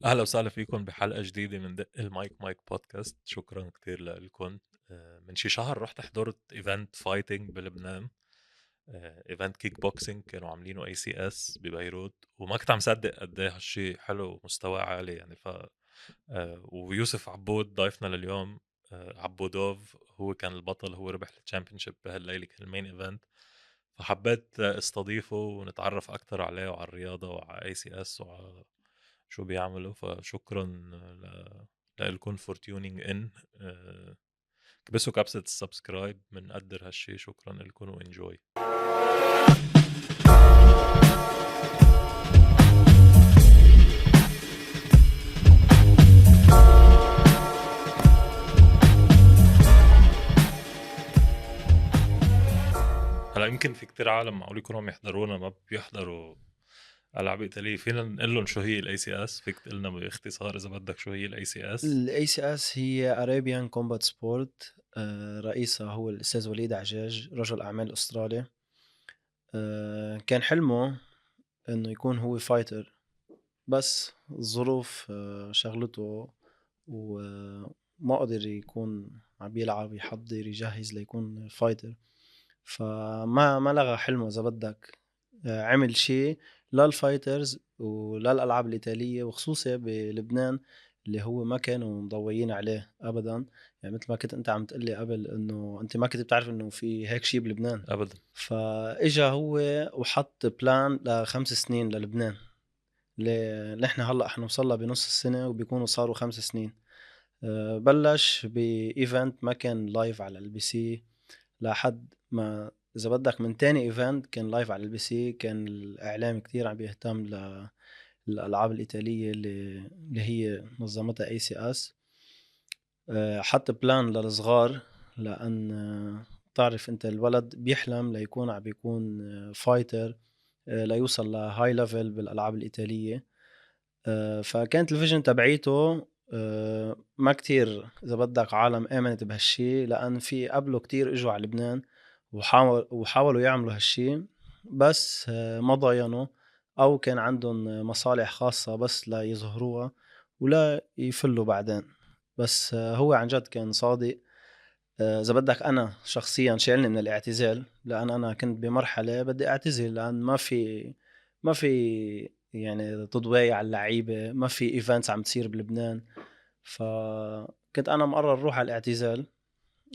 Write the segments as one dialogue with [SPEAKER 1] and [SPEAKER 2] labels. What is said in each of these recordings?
[SPEAKER 1] أهلا وسهلا فيكم بحلقة جديدة من دق المايك مايك بودكاست. شكرا كتير لكم. من شي شهر رحت حضرت ايفنت فايتنج بلبنان. ايفنت كيك بوكسينج كانوا عاملينه اي سي اس ببيروت، وما كنت عم صدق قد ايه هالشي حلو ومستواه عالي يعني. ويوسف عبود ضيفنا لليوم. عبودوف هو كان البطل، هو ربح التشامبيونشيب بهالليلة، كان المين ايفنت. فحبيت استضيفه ونتعرف اكتر عليه وعلى الرياضة وعلى اي سي اس وعلى شو بيعملوا. فشكرا لكم فور تيونينج ان. كبسوا كبسة السبسكرايب، بنقدر هالشي. شكرا لكم وانجوي. هلا يمكن في كتير عالم معقول يكونوا عم يحضرونا ما بيحضروا العاب ايطاليه. فينا نقول لهم شو هي الاي سي اس؟ فيك تقول لنا باختصار اذا بدك شو هي الاي سي اس؟
[SPEAKER 2] الACS هي Arabian Combat Sport. رئيسها هو الأستاذ وليد عجاج، رجل أعمال أسترالي. كان حلمه إنه يكون هو fighter، بس الظروف شغلته وما قدر يكون عم يلعب يحضّر يجهّز ليكون fighter، فما لغى حلمه إذا بدك. عمل شي للfighters وللألعاب القتالية، وخصوصي بلبنان اللي هو ما كانوا مضوّيين عليه أبدًا. يعني متل ما كنت أنت عم تقول لي قبل إنه أنت ما كنت بتعرف إنه في هيك شي بلبنان،
[SPEAKER 1] ابدا.
[SPEAKER 2] فإجا هو وحط plan ل5 سنين للبنان. نحن هلأ حنوصل بنُص السنة وبيكونوا صاروا 5 سنين. بلّش بevent ما كان live على الBC لحد ما إذا بدك من تاني event كان live على الBC. كان الإعلام كتير عم بيهتم للألعاب الإيطالية اللي هي نظمتها ACS. حط plan للصغار، لأن بتعرف أنت الولد بيحلم ليكون عم بيكون fighter، ليوصل لhigh level بالألعاب الإيطالية. فكانت الvision تبعيته ما كتير إذا بدك عالم آمنت بهالشي، لأن في قبله كتير إجوا على لبنان وحاولوا يعملوا هالشي، بس ما ضاينوا أو كان عندهم مصالح خاصة بس ليظهروها ولا يفلوا بعدين. بس هو عن جد كان صادق. إذا بدك أنا شخصيًا شالني من الاعتزال، لأن أنا كنت بمرحلة بدي أعتزل، لأن ما في يعني تضوية على اللعيبة، ما في events عم تصير بلبنان. فكنت أنا مقرر روح على الاعتزال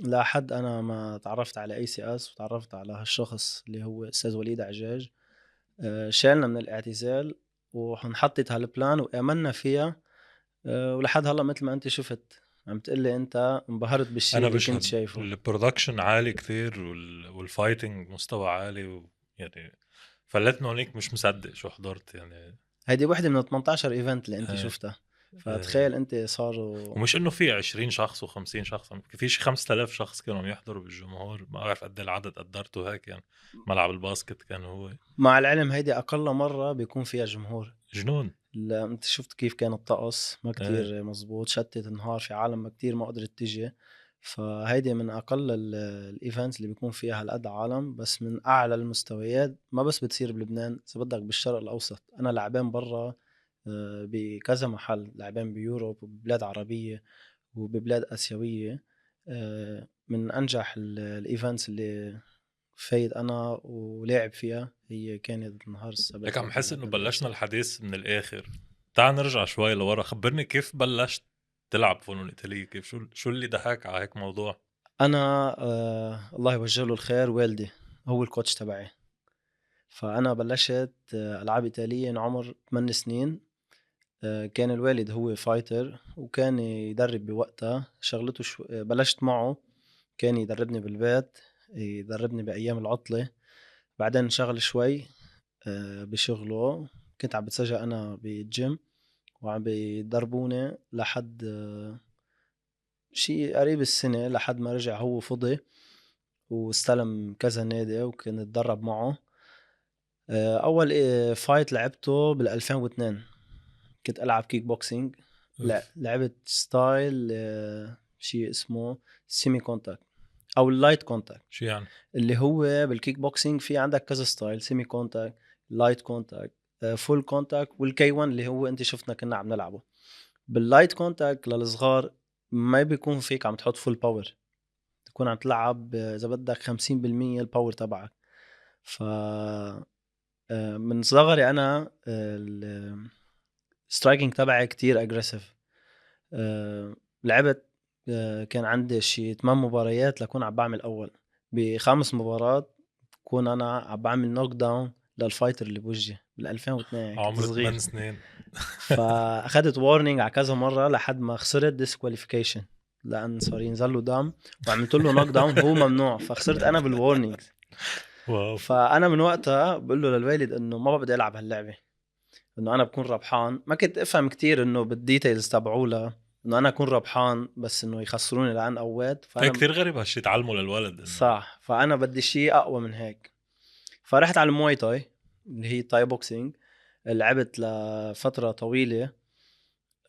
[SPEAKER 2] لحد أنا ما تعرفت على ACS وتعرفت على هالشخص اللي هو أستاذ وليد عجاج. شالنا من الاعتزال وانحطت هالبلان وآمنا فيها. ولحد هلأ متل ما أنت شُفت عم تقول لي أنت انبهرت بالشي
[SPEAKER 1] انا
[SPEAKER 2] اللي كنت
[SPEAKER 1] بشهد
[SPEAKER 2] شايفه.
[SPEAKER 1] البرودكشن عالي كتير والفايتنج مستوى عالي يعني فلتنا هونيك مش مصدق شو حضرت يعني.
[SPEAKER 2] هيدي واحدة من 18 event اللي أنت
[SPEAKER 1] آه،
[SPEAKER 2] شُفتها،
[SPEAKER 1] آه،
[SPEAKER 2] فتخيل أنت صاروا.
[SPEAKER 1] ومش انه في 20 شخص و50 شخص، في شي 5000 شخص كانوا عم يحضروا بالجمهور. ما بعرف قد إيه العدد قدرته هيك يعني. ملعب الباسكت كان هو
[SPEAKER 2] مع العلم هيدي أقل مرّة بيكون فيها جمهور.
[SPEAKER 1] جنون.
[SPEAKER 2] أنت شُفت كيف كان الطقس ما
[SPEAKER 1] آه.
[SPEAKER 2] كتير مزبوط، شتِّت نهار، في عالم ما كتير ما قدرت تيجي. فهيدي من أقل الevents اللي بيكون فيها هالقد عالم، بس من أعلى المستويات. ما بس بتصير بلبنان، إذا بدك بالشرق الأوسط. أنا لعبان برّا بكذا محل، لعبان بيوروب وببلاد عربية وببلاد آسيوية. من أنجح الevents اللي فايت أنا ولاعب فيها هي كانت نهار
[SPEAKER 1] لك
[SPEAKER 2] السبت
[SPEAKER 1] عم حس انه بلشنا
[SPEAKER 2] بالأقصر.
[SPEAKER 1] الحديث من الاخر. تعال نرجع شوي لورا. خبرني كيف بلشت تلعب فنون ايطاليه؟ كيف شو اللي دهاك على هيك موضوع؟
[SPEAKER 2] أنا الله يوجّه له الخير، والدي هو الcoach تبعي. فأنا بلشت ألعاب إيطالية من عمر 8 سنين. كان الوالد هو fighter وكان يدرب بوقتها. شغلته بلشت معه، كان يدربني بالبيت، يدربني بأيام العطلة. بعدين انشغل شوي بشغله. كنت عم بتسجل أنا بالgym وعم بيدربوني لحد شي قريب السنة، لحد ما رجع هو فضي واستلم كذا نادي وكنت اتدرب معه. أول fight لعبته بال2002، كنت ألعب kick boxing.
[SPEAKER 1] اوف.
[SPEAKER 2] لعبت ستايل شي اسمه semi contact أو الlight contact.
[SPEAKER 1] شو يعني؟
[SPEAKER 2] اللي هو بالkick boxing في عندك كذا ستايل: semi contact، light contact، فول كونتاكت، والكي 1 اللي هو انت شفتنا كنا عم نلعبه. باللايت كونتاكت للصغار ما بيكون فيك عم تحط فول باور، تكون عم تلعب اذا بدك 50% الباور تبعك. ف من صغري انا السترايكنج تبعي كتير اجريسيف. لعبت كان عندي شي 8 مباريات لكون عم بعمل اول. ب5 مباريات كون انا عم بعمل نوك داون للفايتر اللي بوجهي بال 2002 كنت
[SPEAKER 1] عمر 8
[SPEAKER 2] صغير.
[SPEAKER 1] سنين.
[SPEAKER 2] فاخذت وارنينج على كذا مره لحد ما خسرت ديسكواليفيكيشن، لان صار ينزل له دم وعملت له نوك داون هو ممنوع، فخسرت انا بالوارنينج.
[SPEAKER 1] واو.
[SPEAKER 2] فانا من وقتها بقول له للوالد انه ما بدي العب هاللعبه، انه انا بكون ربحان. ما كنت افهم كتير انه بالديتيلز تبعولها انه انا اكون ربحان، بس انه يخسروني لان قوات.
[SPEAKER 1] هيك
[SPEAKER 2] فانا
[SPEAKER 1] كتير غريب هالشي تعلمه للولد انه
[SPEAKER 2] صح، فانا بدي شيء اقوى من هيك. فرحت على المواي تاي اللي هي تاي بوكسينج. لعبت لفتره طويله.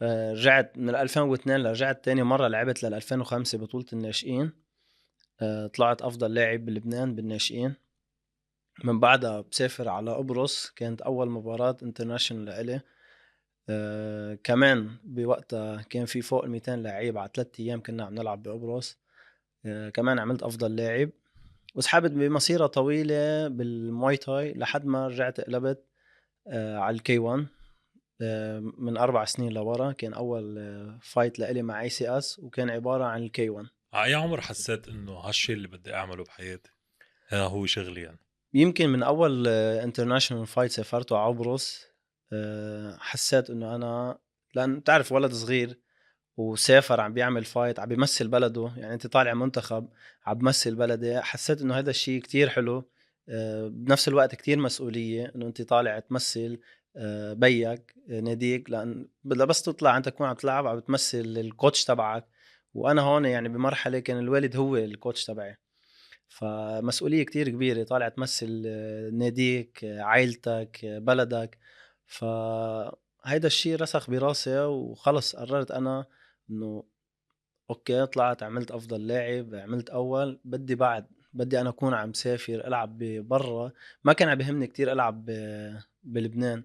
[SPEAKER 2] رجعت من 2002 رجعت تاني مره لعبت 2005 بطوله الناشئين. طلعت افضل لاعب بلبنان بالناشئين. من بعدها بسافر على قبرص، كانت اول مباراه انترناشونال لإلي. كمان بوقتها كان في فوق 200 لعيب على 3 ايام كنا عم نلعب بقبرص. كمان عملت افضل لاعب، وسحبت بمسيره طويله بالمواي تاي لحد ما رجعت قلبت على الكي 1. من 4 سنين لورا كان اول فايت لإلي مع اي سي اس، وكان عباره عن الكي 1.
[SPEAKER 1] على اي عمر حسيت انه هالشي اللي بدي اعمله بحياتي هذا هو شغلي يعني؟
[SPEAKER 2] يمكن من اول انترناشونال فايت سافرته على قبرص. حسيت انه انا، لان بتعرف ولد صغير وسافر عم بيعمل فايت عم بيمثل بلده، يعني انت طالع منتخب عم بمثل بلدي. حسيت انه هذا الشيء كتير حلو. بنفس الوقت كتير مسؤولية انه انت طالع تمثل بيك ناديك، لان بس تطلع انت تكون عم تلعب عم بتمثل الكوتش تبعك. وانا هون يعني بمرحلة كان الوالد هو الكوتش تبعي، فمسؤولية كتير كبيرة. طالع تمثل ناديك، عائلتك، بلدك. فهيدا الشيء رسخ براسي، وخلص قررت انا انه اوكي، طلعت عملت افضل لاعب، عملت اول، بدي انا اكون عم سافر العب برا. ما كان عم بيهمني كتير العب بلبنان،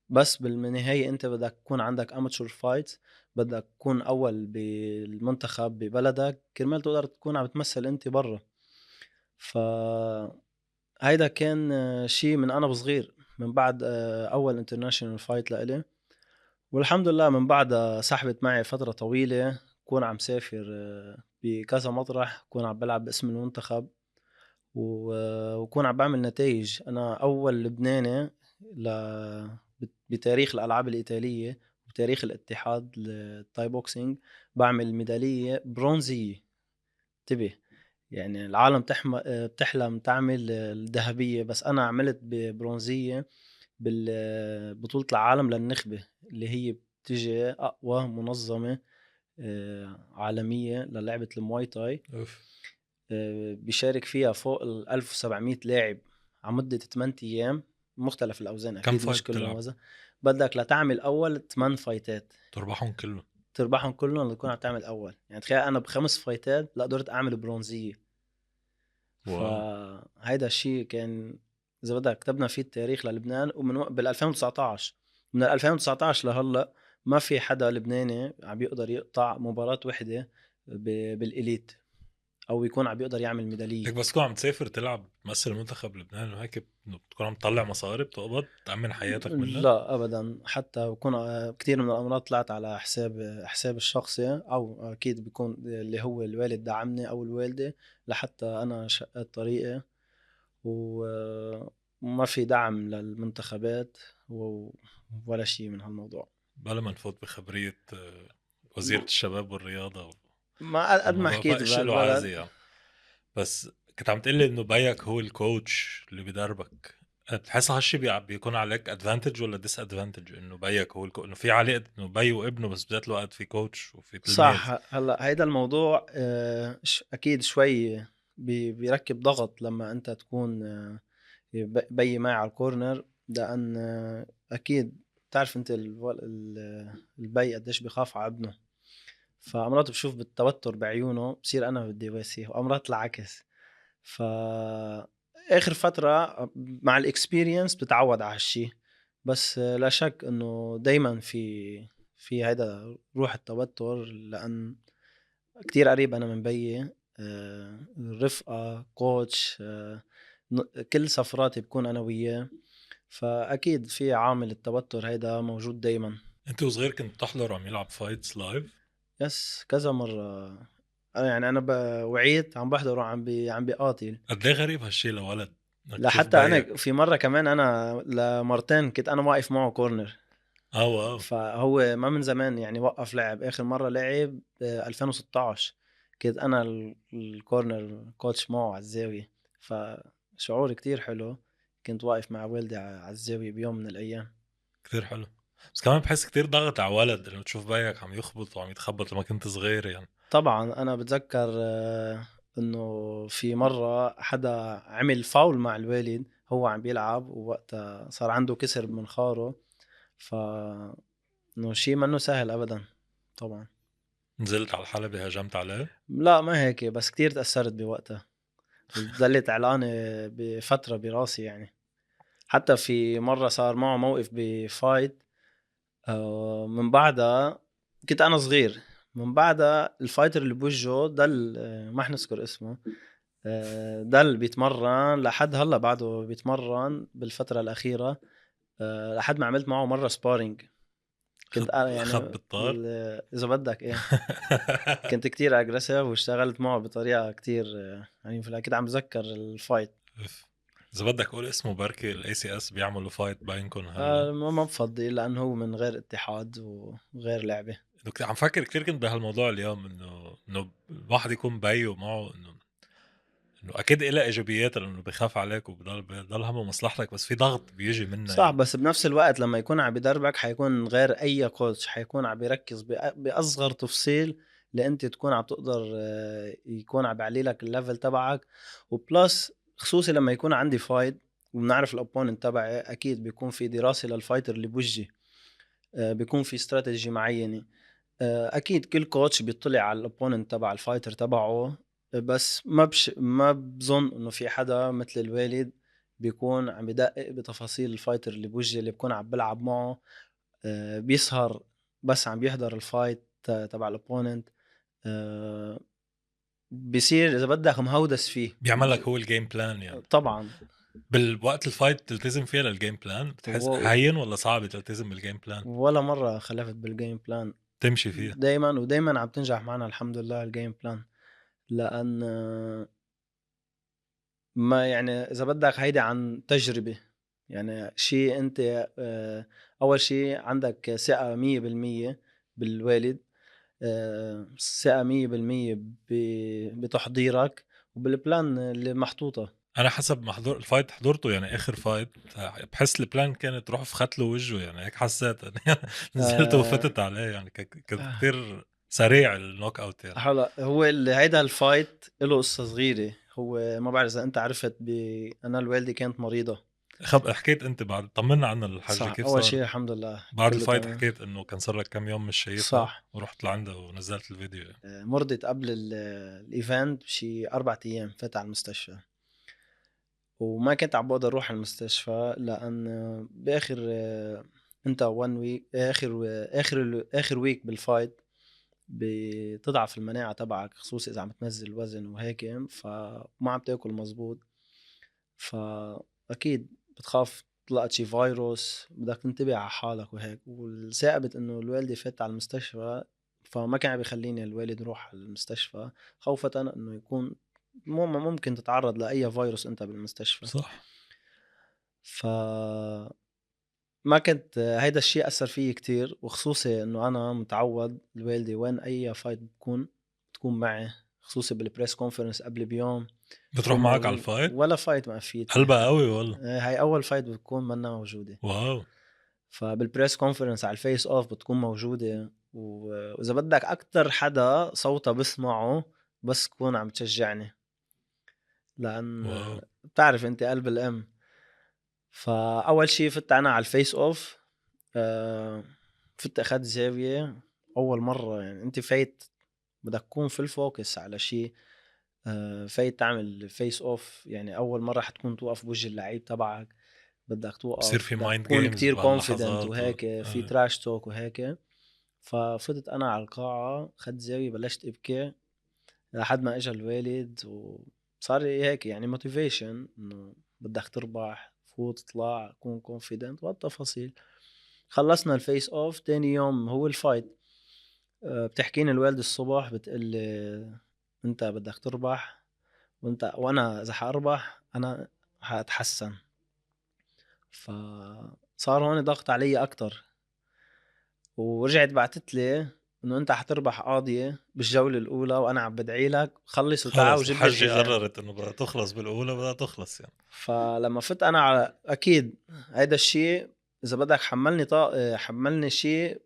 [SPEAKER 2] بس بالنهاية انت بدك تكون عندك اماتشور فايت، بدك تكون اول بالمنتخب ببلدك كرمال تقدر تكون عم تمثل انت برا. فهيدا كان شيء من انا بصغير، من بعد اول انترناشونال فايت لإلي. والحمد لله من بعدها سحبت معي فترة طويلة، كون عم سافر بكذا مطرح، كون عم بلعب باسم المنتخب، وكون عم بعمل نتائج. أنا أول لبناني ل... بتاريخ الألعاب الإيطالية وبتاريخ الاتحاد للتاي بوكسينج بعمل ميدالية برونزية. انتبه، يعني العالم بتحلم تعمل الذهبية، بس أنا عملت ببرونزية بالبطولة العالم للنخبة، اللي هي بتجي أقوى منظمة عالمية للعبة المواي تاي.
[SPEAKER 1] اوف.
[SPEAKER 2] بيشارك فيها فوق 1700 لاعب على مدة 8 أيام، مختلف الأوزان
[SPEAKER 1] كم
[SPEAKER 2] أكيد مش
[SPEAKER 1] فايت
[SPEAKER 2] كلهم
[SPEAKER 1] بتلعب؟
[SPEAKER 2] وزن. بدك لتعمل أول 8 فايتات
[SPEAKER 1] تربحهم كلهم؟
[SPEAKER 2] تربحهم كلهم لتكون عم تعمل أول. يعني تخيل أنا ب5 فايتات لا قدرت أعمل برونزية.
[SPEAKER 1] واو.
[SPEAKER 2] فهيدا الشيء كان، إذا بدك كتبنا فيه التاريخ للبنان. ومن بال 2019، من 2019 لهلا ما في حدا لبناني عم بيقدر يقطع مباراة وحدة بالإليت، أو يكون عم بيقدر يعمل
[SPEAKER 1] هيك
[SPEAKER 2] ميدالية.
[SPEAKER 1] بس تكون عم تسافر تلعب تمثل منتخب لبنان وهيك إنه بتكون عم تطلع مصاري بتقبض تأمن حياتك منها؟
[SPEAKER 2] لا أبدا، حتى بكون كتير من الأمراض طلعت على حساب الشخصي، أو أكيد بيكون اللي هو الوالد دعمني أو الوالدة، لحتى أنا شقت طريقي. وما في دعم للمنتخبات ولا شيء من هالموضوع.
[SPEAKER 1] بلا ما نفوت بخبرية وزيرة الشباب والرياضة
[SPEAKER 2] ما قد ما
[SPEAKER 1] والموضوع
[SPEAKER 2] حكيت
[SPEAKER 1] فإشي له
[SPEAKER 2] بهالبلد.
[SPEAKER 1] عازي يعني. بس كنت عم تقلي انه بيك هو الكوتش اللي بدربك، بتحس هالشي بيكون عليك ادفانتج ولا ديس ادفانتج انه بيك هو انه في علاقة انه بي وابنه بس بذات الوقت في كوتش وفي تلميذ؟
[SPEAKER 2] صح، هلا هيدا الموضوع اكيد شوي بيركب ضغط لما انت تكون بي معي على الكورنر، لان اكيد بتعرف انت البي قديش بخاف على ابنه. فامرات بشوف بالتوتر بعيونه بصير انا بدي واسيه، وامرات العكس. ف اخر فتره مع الاكسبيرينس بتتعود على هالشي، بس لا شك إنه دايمًا في هيدا روح التوتر، لأن كتير قريب أنا من بيي، الرفقة، coach، كل سفراتي بكون أنا وياه، فأكيد في عامل التوتر هيدا موجود دايمًا.
[SPEAKER 1] انت وصغير كنت تحضر عم يلعب فايتس لايف؟
[SPEAKER 2] يس كذا مرّة. يعني أنا وعيت عم باحضر وعم بيقاتل.
[SPEAKER 1] قد ايه غريب هالشي لولد انك تشوف
[SPEAKER 2] لحتى أنا
[SPEAKER 1] بيك.
[SPEAKER 2] في مرّة كمان أنا لمرتين كنت أنا واقف معه corner.
[SPEAKER 1] اه واو.
[SPEAKER 2] فهو ما من زمان يعني وقّف لعب، آخر مرّة لعب 2016. كنت أنا الcorner coach معه على الزاوية، فشعور كتير حلو. كنت واقف مع والدي على الزاوية بيوم من الأيام.
[SPEAKER 1] كتير حلو. بس كمان بحس كتير ضغط على ولد انه تشوف بيك عم يخبط وعم يتخبط لما كنت صغير يعني.
[SPEAKER 2] طبعًا أنا باتذكّر إنه في مرّة حدا عمل foul مع الوالد، هو عم بيلعب ووقتها صار عنده كسر بمنخاره، ف إنه شي منّه سهل أبدًا طبعًا.
[SPEAKER 1] نزلت على الحلبة هجمت عليه؟
[SPEAKER 2] لأ ما هيك، بس كتير اتأثّرت بوقتها. ضلِّت علقانة بفترة براسي يعني. حتى في مرّة صار معه موقف بfight، من بعدها كنت أنا صغير، من بعدها الfighter اللي بوجهه ضل ما حنذكر اسمه، ضل بيتمرّن لحد هلّأ بعده بيتمرّن بالفترة الأخيرة، لحد ما عملت معه مرّة sparring. كنت أنا
[SPEAKER 1] خد
[SPEAKER 2] يعني
[SPEAKER 1] بالطار.
[SPEAKER 2] إذا بدّك إيه. كنت كتير aggressive واشتغلت معه بطريقة كتير عنيفة، لأ كنت عم باتذكّر الfight.
[SPEAKER 1] أف. اذا بدك قول اسمه بركي الاي سي اس بيعملوا فايت بينكم هلا.
[SPEAKER 2] ما بفضّل لأنه هو من غير اتحاد وغير لعبة.
[SPEAKER 1] عم فكر كتير كنت بهالموضوع اليوم انه الواحد يكون بي ومعه انه اكيد إلها ايجابيات لانه بخاف عليك وبضل همه مصلحتك، بس في ضغط بيجي منه
[SPEAKER 2] صح،
[SPEAKER 1] يعني.
[SPEAKER 2] بس بنفس الوقت لمّا يكون عم بيدربك حيكون غير أي coach، حيكون عم بيركّز بأصغر تفصيل لأنت تكون عم تقدر يكون عم بيعلي لك الlevel تبعك. وplus خصوصي لمّا يكون عندي fight وبنعرف الopponent تبعي، أكيد بيكون في دراسة للfighter اللي بوجهي، بيكون في strategy معيّنة. أكيد كل coach بيطّلع على الopponent تبع الfighter تبعه، بس ما بظن إنه في حدا متل الوالد بيكون عم بيدقق بتفاصيل الfighter اللي بوجهي اللي بكون عم بالعب معه. بيسهر بس عم بيحضر الfight تبع الopponent. آآ بيصير إذا بدك مهودس فيه.
[SPEAKER 1] بيعمل لك هو الجيم بلان يعني.
[SPEAKER 2] طبعًا.
[SPEAKER 1] بالوقت الفايت تلتزم فيها للجيم بلان، بتحس
[SPEAKER 2] و
[SPEAKER 1] هين ولا صعب تلتزم بالجيم بلان
[SPEAKER 2] ولا مرّة خلفت بالgame plan.
[SPEAKER 1] تمشي فيها؟
[SPEAKER 2] ودايمًا عم تنجح معنا الحمد لله الgame plan. لأن ما يعني إذا بدك هيدي عن تجربة. يعني شيء أنت أول شيء عندك ثقة 100% بالوالد، ثقة 100% بتحضيرك وبالبلان اللي محطوطة.
[SPEAKER 1] انا حسب ما حضر الفايت حضرته يعني اخر فايت، بحس البلان كانت روح في ختله وجهه يعني هيك حسيت نزلت
[SPEAKER 2] آآ
[SPEAKER 1] وفتت عليه يعني كنت كتير سريع النوك اوت يعني.
[SPEAKER 2] هلأ هو هيدا الfight له قصة صغيرة. هو ما بعرف إذا أنت عرفت أنا الوالدة كانت مريضة.
[SPEAKER 1] حكيت انت بعد طمنا عنا الحاجة
[SPEAKER 2] صح،
[SPEAKER 1] كيف
[SPEAKER 2] أول
[SPEAKER 1] صار؟
[SPEAKER 2] شي الحمد لله
[SPEAKER 1] بعد
[SPEAKER 2] كله
[SPEAKER 1] الفايت
[SPEAKER 2] تمام.
[SPEAKER 1] حكيت انه كان صار لك كم يوم مش شايفها
[SPEAKER 2] صح.
[SPEAKER 1] ورحت لعندها ونزلت الفيديو يعني.
[SPEAKER 2] مرضت قبل الإيفنت بشي 4 أيام فاتت على المستشفى. وما كنت عم باقدر أروح على المستشفى لأن بآخر أنت one week آخر week بالfight بتضعف المناعة تبعك، خصوصي إذا عم تنزّل وزن وهيك، فما عم تاكل مزبوط، فأكيد بتخاف طلعت شي فيروس، بدك تنتبه على حالك وهيك. والثائبت إنه الوالدة فاتت على المستشفى، فما كان عم بيخلّيني الوالد روح على المستشفى خوفًا إنه يكون ممكن تتعرّض لأي فيروس أنت بالمستشفى.
[SPEAKER 1] صح.
[SPEAKER 2] ف ما كنت هيدا الشيء أثّر فيي كتير، وخصوصي إنه أنا متعوّد الوالدة وين أي fight بتكون معي، خصوصي بالpress conference قبل بيوم
[SPEAKER 1] بتروح
[SPEAKER 2] تكون
[SPEAKER 1] معك على
[SPEAKER 2] موجودة.
[SPEAKER 1] الفايت؟
[SPEAKER 2] ولا fight ما فيتني.
[SPEAKER 1] قلبها قوي والله.
[SPEAKER 2] هاي أول fight بتكون منّا موجودة.
[SPEAKER 1] واو.
[SPEAKER 2] فبالpress conference على الface off بتكون موجودة، وإذا بدك أكتر حدا صوتها باسمعه بس تكون عم تشجّعني، لأن
[SPEAKER 1] واو.
[SPEAKER 2] بتعرف أنت قلب الأم. فأول شي فِت أنا على الface off، فِت أخدت زاوية أول مرّة. يعني أنت فايت بدك تكون full focus على شي، فايت تعمل face off، يعني أول مرّة حتكون توقف بوجه اللعيب تبعك، بدك
[SPEAKER 1] بصير
[SPEAKER 2] توقف،
[SPEAKER 1] في
[SPEAKER 2] بدك
[SPEAKER 1] مايند
[SPEAKER 2] تكون
[SPEAKER 1] جيمز
[SPEAKER 2] كتير confident
[SPEAKER 1] بهاللحظات
[SPEAKER 2] وهيك في تراش توك وهيك. ففتت أنا على القاعة، خدت زاوية، بلشت أبكي لحد ما إجا الوالد وصار لي هيك يعني motivation إنه بدك تربح، فوت اطلع كون confident والتفاصيل. خلصنا الفيس أوف، تاني يوم هو الفايت. بتحكيني الوالد الصبح بتقلي أنت بدك تربح، وأنا إذا حأربح أنا حأتحسن. فصار هون ضغط علي أكتر، ورجعت بعتت لي انه انت حتربح قاضية بالجولة الاولى وانا عم بدعي لك خلص وتعا
[SPEAKER 1] خلص
[SPEAKER 2] وجيب لي
[SPEAKER 1] الحجة
[SPEAKER 2] الحزام.
[SPEAKER 1] قررت انه بدها تخلص بالاولى، بدها تخلص يعني.
[SPEAKER 2] فلما فت انا على اكيد هيدا الشيء اذا بدك حملني طاقة، حملني شيء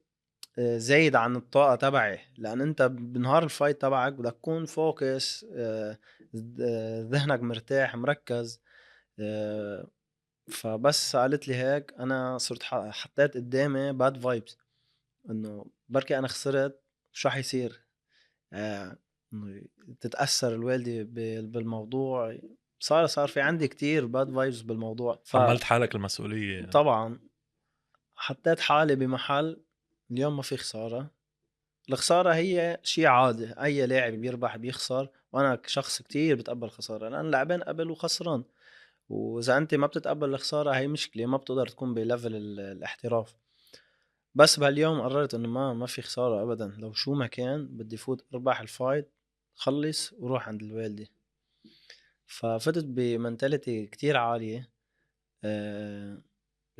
[SPEAKER 2] زايد عن الطاقة تبعي، لان انت بنهار الفايت تبعك بدك تكون فوكس، ذهنك مرتاح مركز. فبس قالت لي هيك انا صرت حطيت قدامي باد فايبس، انه بركي انا خسرت شو حيصير. إنه تتأثر الوالدة بالموضوع. صار في عندي كتير bad vibes بالموضوع.
[SPEAKER 1] حملت حالك المسؤولية يعني.
[SPEAKER 2] فطبعا حطيت حالي بمحل اليوم ما في خسارة. الخسارة هي شيء عادي، أي لاعب بيربح بيخسر، وأنا شخص كتير بتقبل خسارة لأن لاعبين قبل وخسران. وإذا أنت ما بتتقبل الخسارة هي مشكلة، ما بتقدر تكون بليفل الاحتراف. بس بهاليوم قررت انه ما في خسارة ابدا، لو شو ما كان بدي فوت اربح الفايت، خلص وروح عند الوالدة. ففتت بمنتاليتي كتير عالية. آه،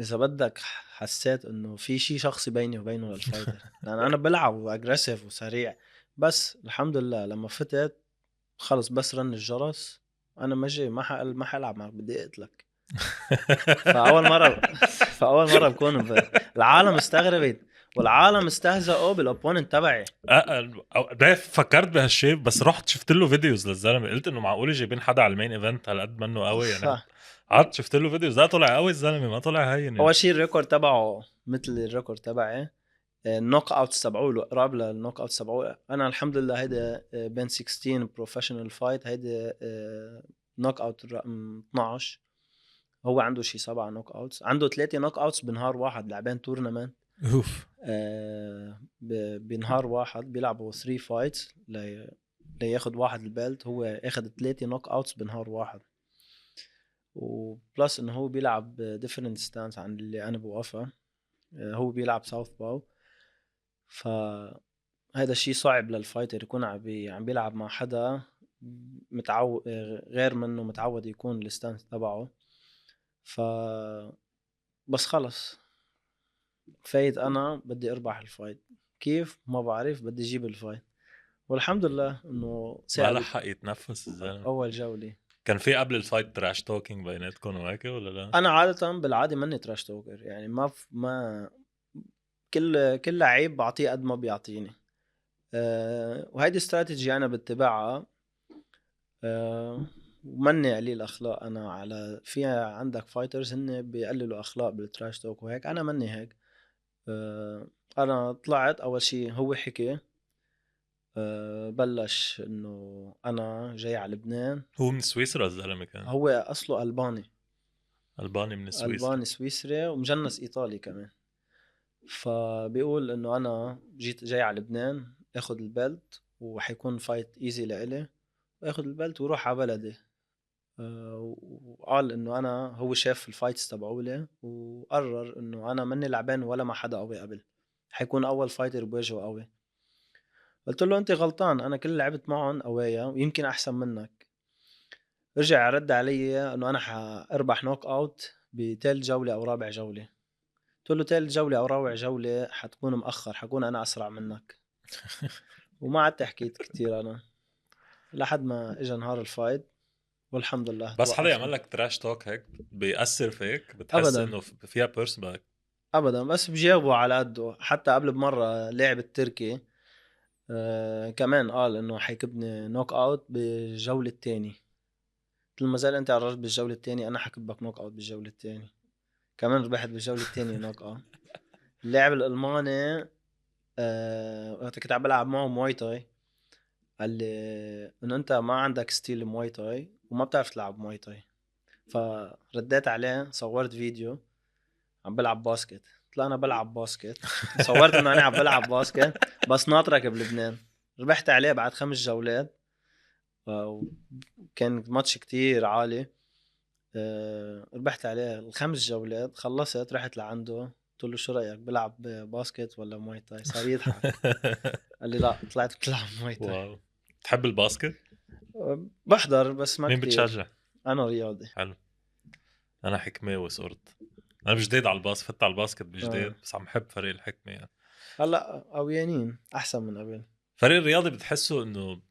[SPEAKER 2] اذا بدك حسيت انه في شي شخصي بيني وبينه للفايتر لان انا بلعب واجريسيف وسريع. بس الحمد لله لما فتت خلص بس رن الجرس، انا ما حلعب معك، بدي اقتلك. فاول مره فاول مره بكون العالم استغربت والعالم استهزأوا بالاوبوننت تبعي.
[SPEAKER 1] ده فكرت بهالشيء، بس رحت شفت له فيديوز للزلمه، قلت انه معقول جايبين حدا على المين ايفنت هالقد منه قوي يعني.
[SPEAKER 2] صح.
[SPEAKER 1] قعدت شفت له فيديوز، لا طلع قوي الزلمه، ما طلع هين يعني.
[SPEAKER 2] اول شيء الريكورد تبعه مثل الريكورد تبعي، النوك اوتس تبعوه قراب للنوك اوتس تبعوه. انا الحمد لله هيدا بين 16 بروفيشنال فايت، هيدا نوك اوت رقم 12. هو عنده شي 7 نوك اوتس، عنده 3 نوك اوتس بنهار واحد، لعبين تورنمنت
[SPEAKER 1] اوف.
[SPEAKER 2] بنهار واحد بيلعبوا 3 فايتس لياخد واحد البيلت. هو اخد 3 نوك اوتس بنهار واحد، وبلس انه هو بيلعب ديفرنت ستانس عن اللي انا بوقفها. هو بيلعب ساوث باو. فهذا الشيء صعب للفايتر يكون عم بيلعب مع حدا متعود غير منه، متعود يكون الستانس تبعه. ف بس خلص فايت انا بدي اربح الفايت، كيف ما بعرف، بدي اجيب الفايت. والحمد لله انه
[SPEAKER 1] ما
[SPEAKER 2] ثاقبت
[SPEAKER 1] لحق يتنفس الزلمه.
[SPEAKER 2] اول جولة.
[SPEAKER 1] كان في قبل الفايت تراش توكينج بيناتكم وهيك ولا لا؟
[SPEAKER 2] انا عادة بالعادة ماني تراش توكر، يعني ما كل لعيب بعطيه قد ما بيعطيني. وهيدي استراتيجي انا بتبعها. ومني قليل اخلاق انا، على في عندك فايترز هن بيقللوا اخلاق بالتراش توك وهيك، انا مني هيك. انا طلعت اول شيء هو حكي، بلش انه انا جاي على لبنان.
[SPEAKER 1] هو من سويسرا الزلمه كان؟
[SPEAKER 2] هو اصله الباني،
[SPEAKER 1] الباني من سويسرا.
[SPEAKER 2] الباني سويسري ومجنس ايطالي كمان. فبيقول انه انا جاي على لبنان اخذ البلت، وحيكون فايت ايزي لإلي، واخذ البلت وروح على بلدي. وقال انه انا هو شاف الفايتس تبعولي وقرر انه انا مني لعبان ولا مع حدا قوي قبل، حيكون اول فايتر بواجهه قوي. قلت له انت غلطان، انا كل لعبت معهم قوية ويمكن احسن منك. رجع رد علي انه انا حاربح نوك اوت بتالت جولة او رابع جولة. قلت له تالت جولة او رابع جولة حتكون مأخر، حكون انا اسرع منك. وما عدت حكيت كتير انا لحد ما اجى نهار الفايت، والحمد لله
[SPEAKER 1] بس حدا
[SPEAKER 2] توقفنا.
[SPEAKER 1] يعمل لك تراش توك هيك بيأثر فيك؟ بتحس
[SPEAKER 2] ابدا
[SPEAKER 1] انه فيها بيرسونال؟
[SPEAKER 2] ابدا، بس بجاوبه على قده. حتى قبل بمرة لاعب التركي كمان قال انه حيكبني نوك اوت بالجولة الثانية. قلت له ما زال انت قررت بالجولة الثانية، انا حكبك نوك اوت بالجولة الثانية. كمان ربحت بالجولة الثانية نوك اوت. اللاعب الالماني وقت كنت عم بلعب معه مواي تاي، قال لي انه انت ما عندك ستيل مواي تاي وما بتعرف تلعب مواي تاي. فرديت عليه صورت فيديو عم بلعب باسكت. قلت له انا بلعب باسكت، صورت انه انا عم بلعب باسكت بس ناطرك بلبنان. ربحت عليه بعد 5 جولات، وكان ماتش كتير عالي. ربحت عليه ال5 جولات، خلصت رحت لعنده قلت له شو رايك بلعب باسكت ولا مواي تاي؟ صار يضحك، قال لي لا طلعت بتلعب مواي تاي.
[SPEAKER 1] واو، تحب الباسكت؟
[SPEAKER 2] بحضر بس ما
[SPEAKER 1] مين
[SPEAKER 2] كتير.
[SPEAKER 1] بتشجع؟
[SPEAKER 2] انا رياضي.
[SPEAKER 1] حلو. انا حكماوي صرت. انا بجديد على فت على الباسكت
[SPEAKER 2] آه.
[SPEAKER 1] بجديد، بس عم حب فريق الحكمه يعني.
[SPEAKER 2] هلا قويانين احسن من قبل.
[SPEAKER 1] فريق الرياضي بتحسه انه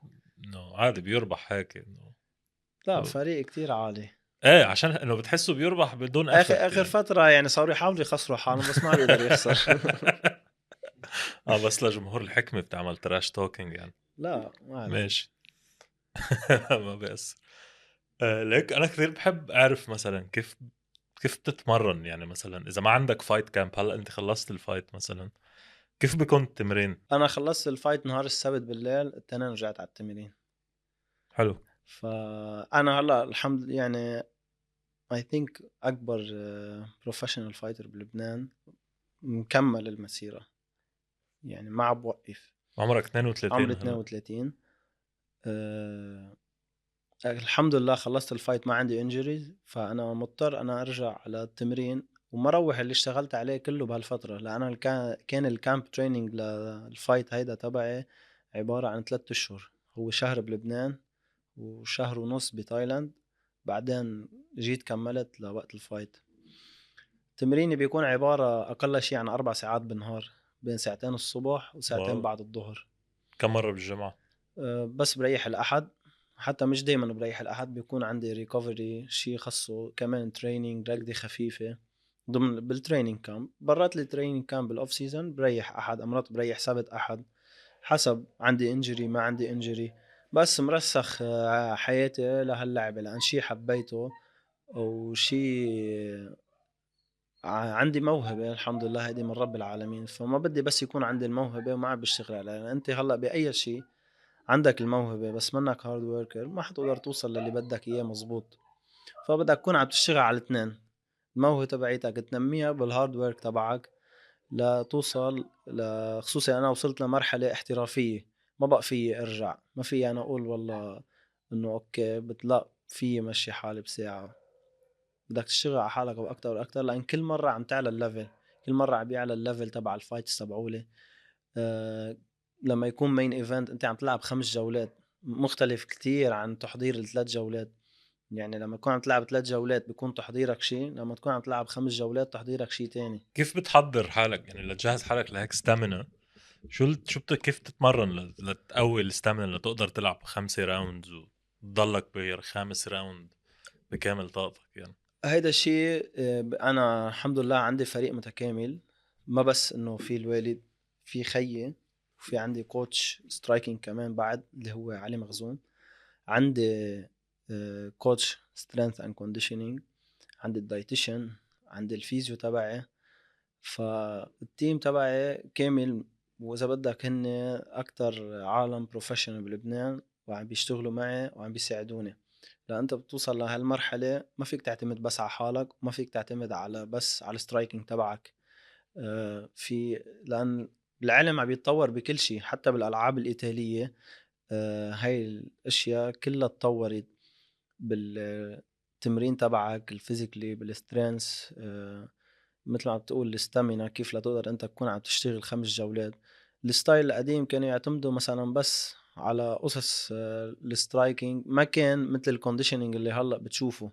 [SPEAKER 1] عادي بيربح هيك انه.
[SPEAKER 2] لا فريق كتير عالي.
[SPEAKER 1] ايه، عشان انه بتحسه بيربح بدون
[SPEAKER 2] اخر
[SPEAKER 1] افرت
[SPEAKER 2] اخر
[SPEAKER 1] يعني.
[SPEAKER 2] فترة يعني صاروا يحاولوا يخسروا حالهم بس ما عم يقدر يخسر.
[SPEAKER 1] اه، بس لجمهور الحكمه بتعمل تراش توكينج يعني.
[SPEAKER 2] لا ما عليه.
[SPEAKER 1] ماشي. ما بأس. ليك انا كثير بحب اعرف مثلا كيف بتتمرن يعني. مثلا اذا ما عندك فايت كامب، هلا انت خلصت الفايت مثلا، كيف بيكون التمرين؟
[SPEAKER 2] انا خلصت الفايت نهار السبت بالليل، التنين رجعت على التمرين.
[SPEAKER 1] حلو.
[SPEAKER 2] فانا هلا الحمد لله يعني I think اكبر بروفيشنال فايتر بلبنان، مكمل المسيرة يعني ما عم بوقف.
[SPEAKER 1] عمرك
[SPEAKER 2] عمري
[SPEAKER 1] 32 هلا؟
[SPEAKER 2] 32. أه الحمد لله خلصت الفايت ما عندي انجريز، فانا مضطر انا ارجع على التمرين ومروح اللي اشتغلت عليه كله بهالفترة. لأن كان الكامب تريننج للفايت هيدا تبعي عبارة عن 3 أشهر. هو شهر بلبنان وشهر ونص بتايلاند، بعدين جيت كملت لوقت الفايت. تمريني بيكون عبارة أقل شيء عن 4 ساعات بالنهار، بين ساعتين الصبح وساعتين
[SPEAKER 1] واو.
[SPEAKER 2] بعد الظهر.
[SPEAKER 1] كم مرة بالجمعة؟
[SPEAKER 2] بس بريح الأحد. حتى مش دايما بريح الأحد، بيكون عندي ريكوفري شيء خاصه كمان تريننج ركضة خفيفة ضمن بالتريننج كامب. برات التريننج كامب بالأوف سيزون بريح أحد، أمرات بريح سبت أحد، حسب عندي انجري ما عندي انجري. بس مرسخ حياتي لهاللعبة لأن شي حبيته وشي عندي موهبة الحمد لله هيدي من رب العالمين. فما بدي بس يكون عندي الموهبة وما عم بشتغل عليها. لأن أنت هلأ بأي شيء عندك الموهبة بس منك هارد وركر ما حتقدر توصل للي بدك إياه مزبوط. فبدك تكون عم تشتغل على الاثنين، الموهبة تبعيتك تنميها بالهارد ورك تبعك لتوصل خصوصي أنا وصلت لمرحلة احترافية، ما بقى في أرجع. ما في أنا أقول والله إنه أوكي لا في مشي حالي بساعة. بدك تشتغل على حالك وأكتر وأكتر، لأن كل مرة عم تعلى الليفل، كل مرة عم بيعلى الليفل تبع الفايتس تبعولي. أه لما يكون مين ايفنت انت عم تلعب 5 جولات مختلف كتير عن تحضير ال3 جولات. يعني لما تكون عم تلعب 3 جولات بيكون تحضيرك شيء، لما تكون عم تلعب 5 جولات تحضيرك شيء تاني.
[SPEAKER 1] كيف بتحضر حالك يعني لتجهز حالك لهيك ستامينا؟ كيف تتمرن لتقوي الستامينا لتقدر تلعب 5 راوندز وتضلك بالخامس راوند بكامل طاقتك يعني؟
[SPEAKER 2] هيدا الشيء انا الحمد لله عندي فريق متكامل. ما بس انه في الوالد، في خيي، وفي عندي كوتش سترايكينج كمان بعد اللي هو علي مخزوم. عندي كوتش سترينث اند كونديشنينج، عندي الدايتيشن، عندي الفيزيو تبعي. فالتيم تبعي كامل، واذا بدك هن اكتر عالم بروفيشنال بلبنان وعم بيشتغلوا معي وعم بيساعدوني. لأ انت بتوصل لهالمرحلة ما فيك تعتمد بس على حالك وما فيك تعتمد على بس على السترايكينج تبعك. في لأن العلم عم بيتطور بكل شيء حتى بالألعاب الإيطالية. هاي الأشياء كلها تطورت بالتمرين تبعك الفيزيكلي بالسترينث. مثل ما بتقول الستامينا كيف لتقدر انت تكون عم تشتغل 5 جولات. الستايل القديم كانوا يعتمدوا مثلا بس على قصص السترايكينج، ما كان مثل الكونديشنينج اللي هلا بتشوفه.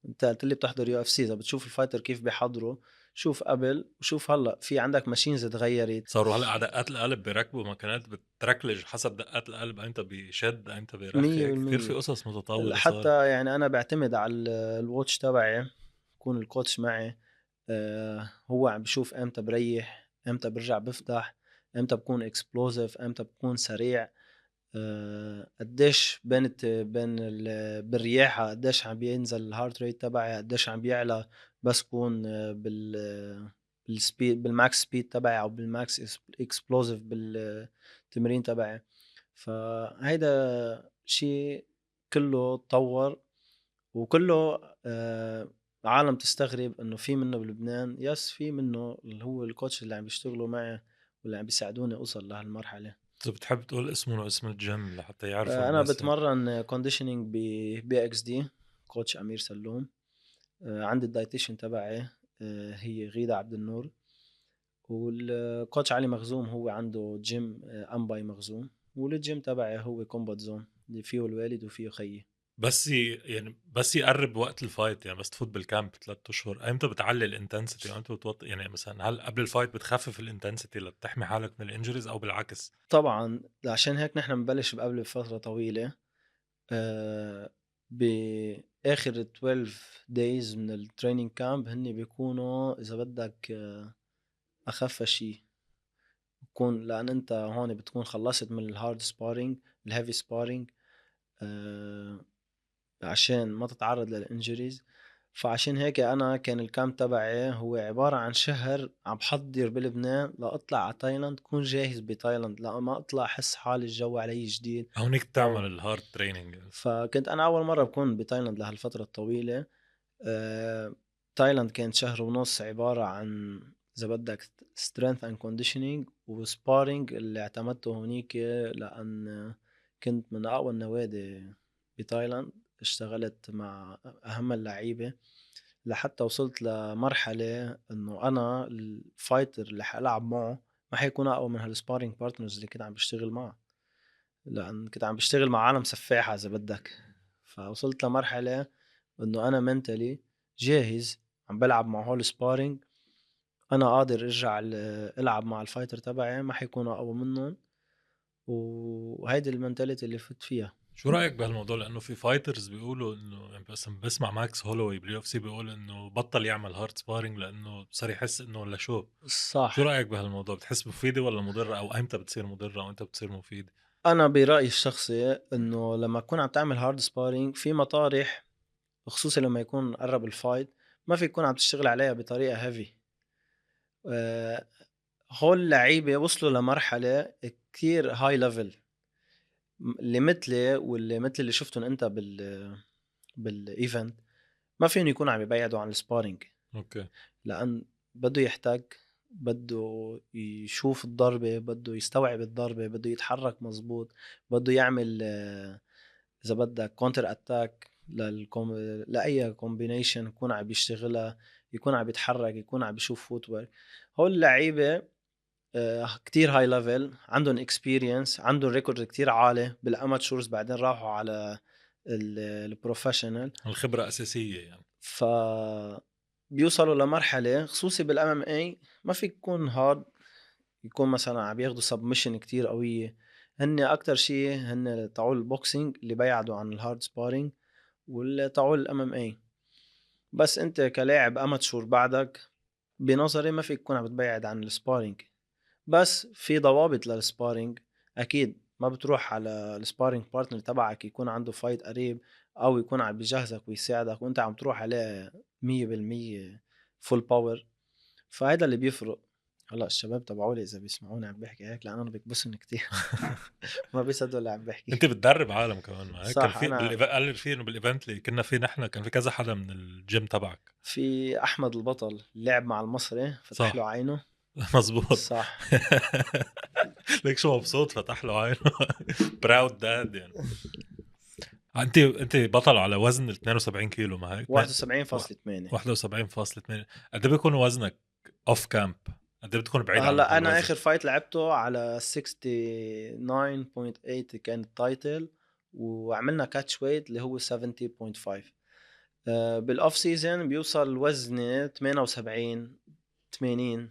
[SPEAKER 2] انت قلت لي بتحضر يو اف سي، اذا بتشوف الفايتر كيف بيحضروا شوف قبل وشوف هلا في عندك ماشينز تغيرت.
[SPEAKER 1] صاروا هلا على دقات القلب بيركبوا ماكينات بتركلج حسب دقات القلب، انت بيشد انت بيرخي،
[SPEAKER 2] مية
[SPEAKER 1] هيك كثير في
[SPEAKER 2] بالمية
[SPEAKER 1] قصص متطورة صارت.
[SPEAKER 2] حتى يعني انا بعتمد على الواتش تبعي، يكون الكوتش معي. هو عم بشوف امتى بريح امتى برجع بفتح، امتى بكون اكسبلوزيف امتى بكون سريع. قديش بالرياحة قديش عم بينزل الهارت ريت تبعي، قديش عم بيعلى بس كون بالسبيد بالماكس سبيد تبعي او بالماكس اكسبلوزيف بالتمرين تبعي. فهيدا شيء كله تطور وكله عالم تستغرب انه في منه بلبنان. يس في منه اللي هو الكوتش اللي عم بيشتغلوا معي واللي عم بيساعدوني اوصل لهالمرحله.
[SPEAKER 1] إذا بتحب تقول اسمه واسم الجيم لحتى يعرفوا
[SPEAKER 2] انا
[SPEAKER 1] الناس يعني.
[SPEAKER 2] بتمرن كونديشنينج بي اكس دي، كوتش امير سلوم. عندي الدايتيشن تبعي هي غيدة عبد النور، والكوتش علي مخزوم هو عنده جيم امباي مخزوم، والجيم تبعي هو كومبات زون اللي فيه الوالد وفيه خيي.
[SPEAKER 1] يعني بس يقرب وقت الفايت، يعني بس تفوت بالكامب 3 اشهر، امتى بتعلي الانتنسيتي وامتى بتوطي؟ يعني مثلا هل قبل الفايت بتخفف الانتنسيتي لتحمي حالك من الانجريز او بالعكس؟
[SPEAKER 2] طبعا عشان هيك نحن بنبلش قبل بفترة طويلة. باخر 12 دايز من التريننج كامب هن بيكونوا اذا بدك اخف شيء بكون، لان انت هون بتكون خلصت من الهارد سبارينج الهيفي سبارينج عشان ما تتعرض للانجريز. فعشان هيك انا كان الكامب تبعي هو عبارة عن شهر عم بحضر بلبنان لاطلع على تايلاند، كون جاهز بتايلاند، لا ما اطلع احس حالي الجو علي جديد.
[SPEAKER 1] هونيك
[SPEAKER 2] او
[SPEAKER 1] تعمل الهارد تريننج يعني.
[SPEAKER 2] فكنت انا اول مرة بكون بتايلاند لهالفترة الطويلة. تايلاند كانت شهر ونص عبارة عن إذا بدك strength and conditioning وسبارينج اللي اعتمدته هونيك، لأن كنت من أقوى النوادي بتايلاند. اشتغلت مع أهم اللعيبة لحتى وصلت لمرحلة إنه أنا الفايتر اللي حألعب معه ما حيكون أقوى من هالسبارينج بارتنرز اللي كنت عم بشتغل معه، لأن كنت عم بشتغل مع عالم سفاحة إذا بدك. فوصلت لمرحلة إنه أنا منتلي جاهز، عم بلعب مع هول سبارينج، أنا قادر أرجع ألعب مع الفايتر تبعي ما حيكونوا أقوى منهم. وهيدي المنتاليتي اللي فت فيها.
[SPEAKER 1] شو رايك بهالموضوع؟ لانه في فايترز بيقولوا انه، يعني بس بسمع ماكس هولوي باليو اف سي بيقول انه بطل يعمل هارد سبارينج لانه صار يحس انه ولا شو. شو
[SPEAKER 2] صح.
[SPEAKER 1] رايك بهالموضوع؟ بتحس مفيده ولا مضره؟ او امتى بتصير مضره وامتى بتصير مفيده؟
[SPEAKER 2] أنا برأيي الشخصي إنه لما تكون عم تعمل هارد سبارينج في مطارح، خصوصي لما يكون قرب الفايت، ما في يكون عم تشتغل عليها بطريقة هيفي. هول اللعيبة وصلوا لمرحلة كتير هاي ليفل، اللي مثلي واللي مثل اللي شفتهم انت بالايفنت ما فيهم يكونوا عم يبعدوا عن السبارينج،
[SPEAKER 1] اوكي.
[SPEAKER 2] لان بده يحتاج، بده يشوف الضربة، بده يستوعب الضربة، بده يتحرك مزبوط، بده يعمل اذا بدك كونتر اتاك لاي كومبينيشن يكون عم بيشتغلها، يكون عم بيتحرك، يكون عم بيشوف فوتورك. هول اللعيبة كتير هاي ليفل، عندهم اكسبيرينس، عندهم ريكورد كتير عالي بالاماتشورز، بعدين راحوا على البروفيشنال.
[SPEAKER 1] الخبره اساسيه يعني.
[SPEAKER 2] ف بيوصلوا لمرحلة خصوصي بالام ام اي ما في يكون هارد، يكون مثلا عم ياخدوا سبمشن كتير قوية. هن اكتر شيء هن تعول البوكسينج اللي بيعدوا عن الهارد سبارينج، واللي تعول الام ام اي. بس انت كلاعب اماتشور بعدك بنظري ما في تكون عم تبعد عن السبارينج، بس في ضوابط للسبارينج. اكيد ما بتروح على السبارينج بارتنر تبعك يكون عنده فايت قريب او يكون عم بيجهزك ويساعدك وانت عم تروح عليه 100% فول باور. فهذا اللي بيفرق. هلا الشباب تبعولي اذا بيسمعوني عم بحكي هيك لان انا بكبسن كتير ما بيصدقوا اللي عم بحكي.
[SPEAKER 1] انت بتدرب عالم كمان معك؟ كان
[SPEAKER 2] صح.
[SPEAKER 1] في
[SPEAKER 2] انا
[SPEAKER 1] قال في انه بالايفنت اللي كنا فيه نحن كان في كذا حدا من الجيم تبعك.
[SPEAKER 2] في احمد البطل لعب مع المصري فتح له
[SPEAKER 1] صح.
[SPEAKER 2] عينه.
[SPEAKER 1] مزبوط.
[SPEAKER 2] صح.
[SPEAKER 1] ليك شو مبسوط فتح له عينه. براود داد يعني. انت بطل على وزن ال 72 كيلو، ما هيك؟
[SPEAKER 2] 71.8.
[SPEAKER 1] 71.8. قد ايه بيكون وزنك اوف كامب؟ قد ايه بتكون بعيد عن
[SPEAKER 2] هلا انا
[SPEAKER 1] هالوزن؟
[SPEAKER 2] اخر فايت لعبته على 69.8 كان التايتل، وعملنا كاتش ويت اللي هو 70.5. بالاوف سيزون بيوصل وزني 78 80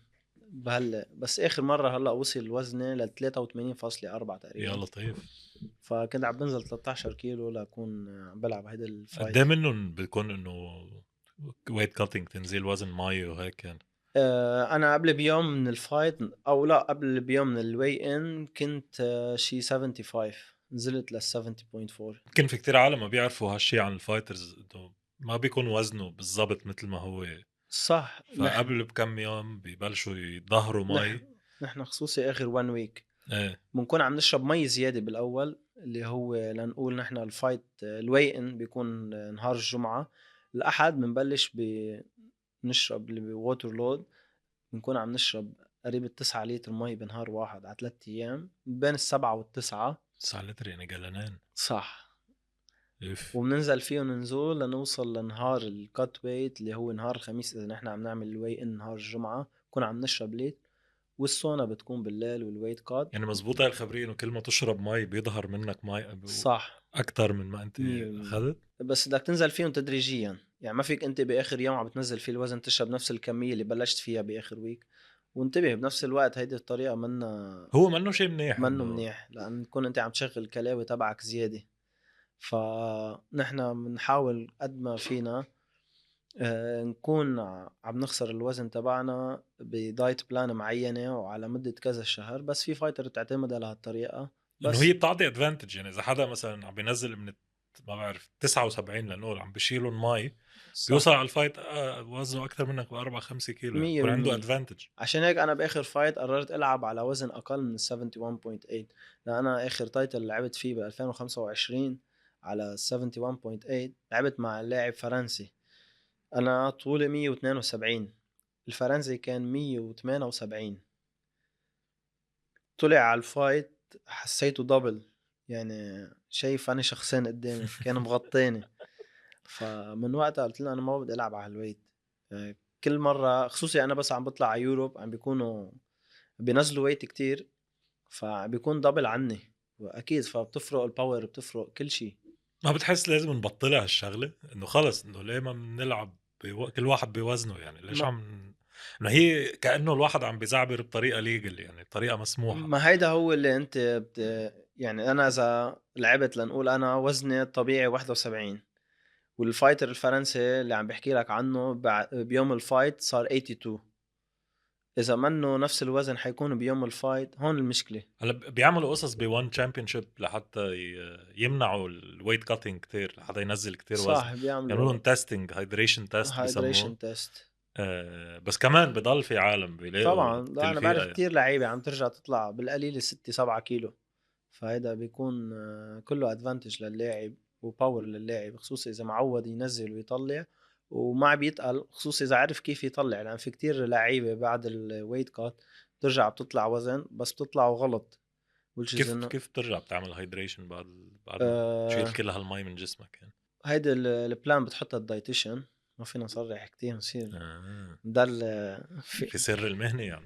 [SPEAKER 2] بهلا، بس اخر مره هلا وصل وزني ل 83.4
[SPEAKER 1] يا
[SPEAKER 2] تقريبا.
[SPEAKER 1] لطيف.
[SPEAKER 2] فكنت عم بنزل 13 كيلو لاكون عم بلعب هيدا
[SPEAKER 1] قد ايه
[SPEAKER 2] الفايت.
[SPEAKER 1] منهم بيكون انه ويت كاتنج، تنزيل وزن مي وهيك يعني؟
[SPEAKER 2] انا قبل بيوم من الفايت، او لا قبل بيوم من الوي ان كنت شي 75، نزلت ل 70.4.
[SPEAKER 1] يمكن في كتير عالم ما بيعرفوا هالشي عن الفايترز، انه ما بيكون وزنه بالضبط مثل ما هو.
[SPEAKER 2] صح.
[SPEAKER 1] فقبل بكم يوم بيبلشوا يظهروا
[SPEAKER 2] نحن
[SPEAKER 1] مي.
[SPEAKER 2] نحن خصوصي اخر 1 ويك
[SPEAKER 1] ايه.
[SPEAKER 2] بنكون عم نشرب مي زياده بالاول، اللي هو لنقول نحن الفايت الوي ان بيكون نهار الجمعة. الأحد بنبلش بنشرب اللي بووتر لود، بنكون عم نشرب قريب 9 لتر مي بنهار واحد على 3 أيام بين 7 و9.
[SPEAKER 1] 9 لتر يعني جلنان.
[SPEAKER 2] صح.
[SPEAKER 1] اف.
[SPEAKER 2] وبننزل فيهم نزول لنوصل لنهار الكات ويت اللي هو نهار الخميس. إذا نحن عم نعمل الوي ان نهار الجمعة بكون عم نشرب ليت، والسونا بتكون بالليل والويت كات.
[SPEAKER 1] يعني مزبوط هاي الخبرية انه كل ما تشرب مي بيظهر منك مي
[SPEAKER 2] صح.
[SPEAKER 1] اكتر من ما انت
[SPEAKER 2] 100%.
[SPEAKER 1] اخذت.
[SPEAKER 2] بس بدك تنزل فيهم تدريجيا، يعني ما فيك انت باخر يوم عم بتنزل فيه الوزن تشرب نفس الكميه اللي بلشت فيها باخر ويك. وانتبه بنفس الوقت هيدي الطريقه
[SPEAKER 1] هو منه شيء منيح
[SPEAKER 2] منه
[SPEAKER 1] انه
[SPEAKER 2] منيح، لان تكون انت عم تشغل الكلاوي تبعك زياده. فنحن بنحاول قد ما فينا نكون عم نخسر الوزن تبعنا بدايت بلان معينه وعلى مده كذا شهر. بس في فايتر بتعتمد على هالطريقه
[SPEAKER 1] انه هي
[SPEAKER 2] بس.
[SPEAKER 1] بتعطي ادفانتج. يعني اذا حدا مثلا عم بينزل من ما بعرف 79 لنقول عم بيشيلوا المي،
[SPEAKER 2] صح.
[SPEAKER 1] بيوصل على الفايت وزنه اكثر منك ب4 5 كيلو، يعني بيكون عنده
[SPEAKER 2] 100%.
[SPEAKER 1] ادفانتج.
[SPEAKER 2] عشان هيك انا باخر فايت قررت العب على وزن اقل من 71.8، لان انا اخر تايتل لعبت فيه ب 2025 على 71.8. لعبت مع لاعب فرنسي، انا طولي 172، الفرنسي كان 178. طلع على الفايت حسيته دبل، يعني شايف انا شخصين قدامي كان مغطيني. فمن وقتها قلت له انا ما بدي العب على الويت. كل مره خصوصي انا بس عم بطلع على يوروب عم بيكونوا بينزلوا ويت كتير، فبيكون دبل عني واكيد فبتفرق الباور، بتفرق كل شيء.
[SPEAKER 1] ما بتحس لازم نبطلها هالشغله؟ انه خلص انه ليه ما بنلعب كل واحد بوزنه؟ يعني ليش
[SPEAKER 2] ما,
[SPEAKER 1] عم انه هي كانه الواحد عم بيزعبر بطريقه ليجل، يعني طريقه مسموحه.
[SPEAKER 2] ما هيدا هو اللي انت يعني انا اذا لعبت لنقول انا وزني الطبيعي 71، والفايتر الفرنسي اللي عم بحكي لك عنه بيوم الفايت صار 82، اذا منه نفس الوزن حيكون بيوم الفايت. هون المشكله.
[SPEAKER 1] هلا بيعملوا قصص بون تشامبيونشيب لحتى يمنعوا الويت كاتينج كتير، لحتى ينزل كتير وزن.
[SPEAKER 2] صح،
[SPEAKER 1] يعملوا
[SPEAKER 2] بيعملوا
[SPEAKER 1] لهم تيستينج، هايدريشن تيست بسموه.
[SPEAKER 2] هايدريشن تيست.
[SPEAKER 1] بس كمان بضل في عالم بيلاقوا
[SPEAKER 2] طبعا لا، انا بعرف
[SPEAKER 1] تلفيقه يعني.
[SPEAKER 2] كتير لعيبه عم ترجع تطلع بالقليل 6 7 كيلو. فهيدا بيكون كله ادفانتج للاعب وباور للاعب، خصوصي اذا معود ينزل ويطلع وما بيتقل، خصوصي اذا عرف كيف يطلع. لان في كتير لعيبه بعد الويت كات بترجع بتطلع وزن بس بتطلعوا غلط.
[SPEAKER 1] كيف
[SPEAKER 2] انه
[SPEAKER 1] كيف بترجع بتعمل هايدريشن بعد ما تشيل
[SPEAKER 2] آه
[SPEAKER 1] كل هالمي من جسمك يعني؟
[SPEAKER 2] هيدا البلان بتحطها الدايتيشن. ما فينا نصرح كتير نصير
[SPEAKER 1] آه.
[SPEAKER 2] ده
[SPEAKER 1] في سر المهنه يعني.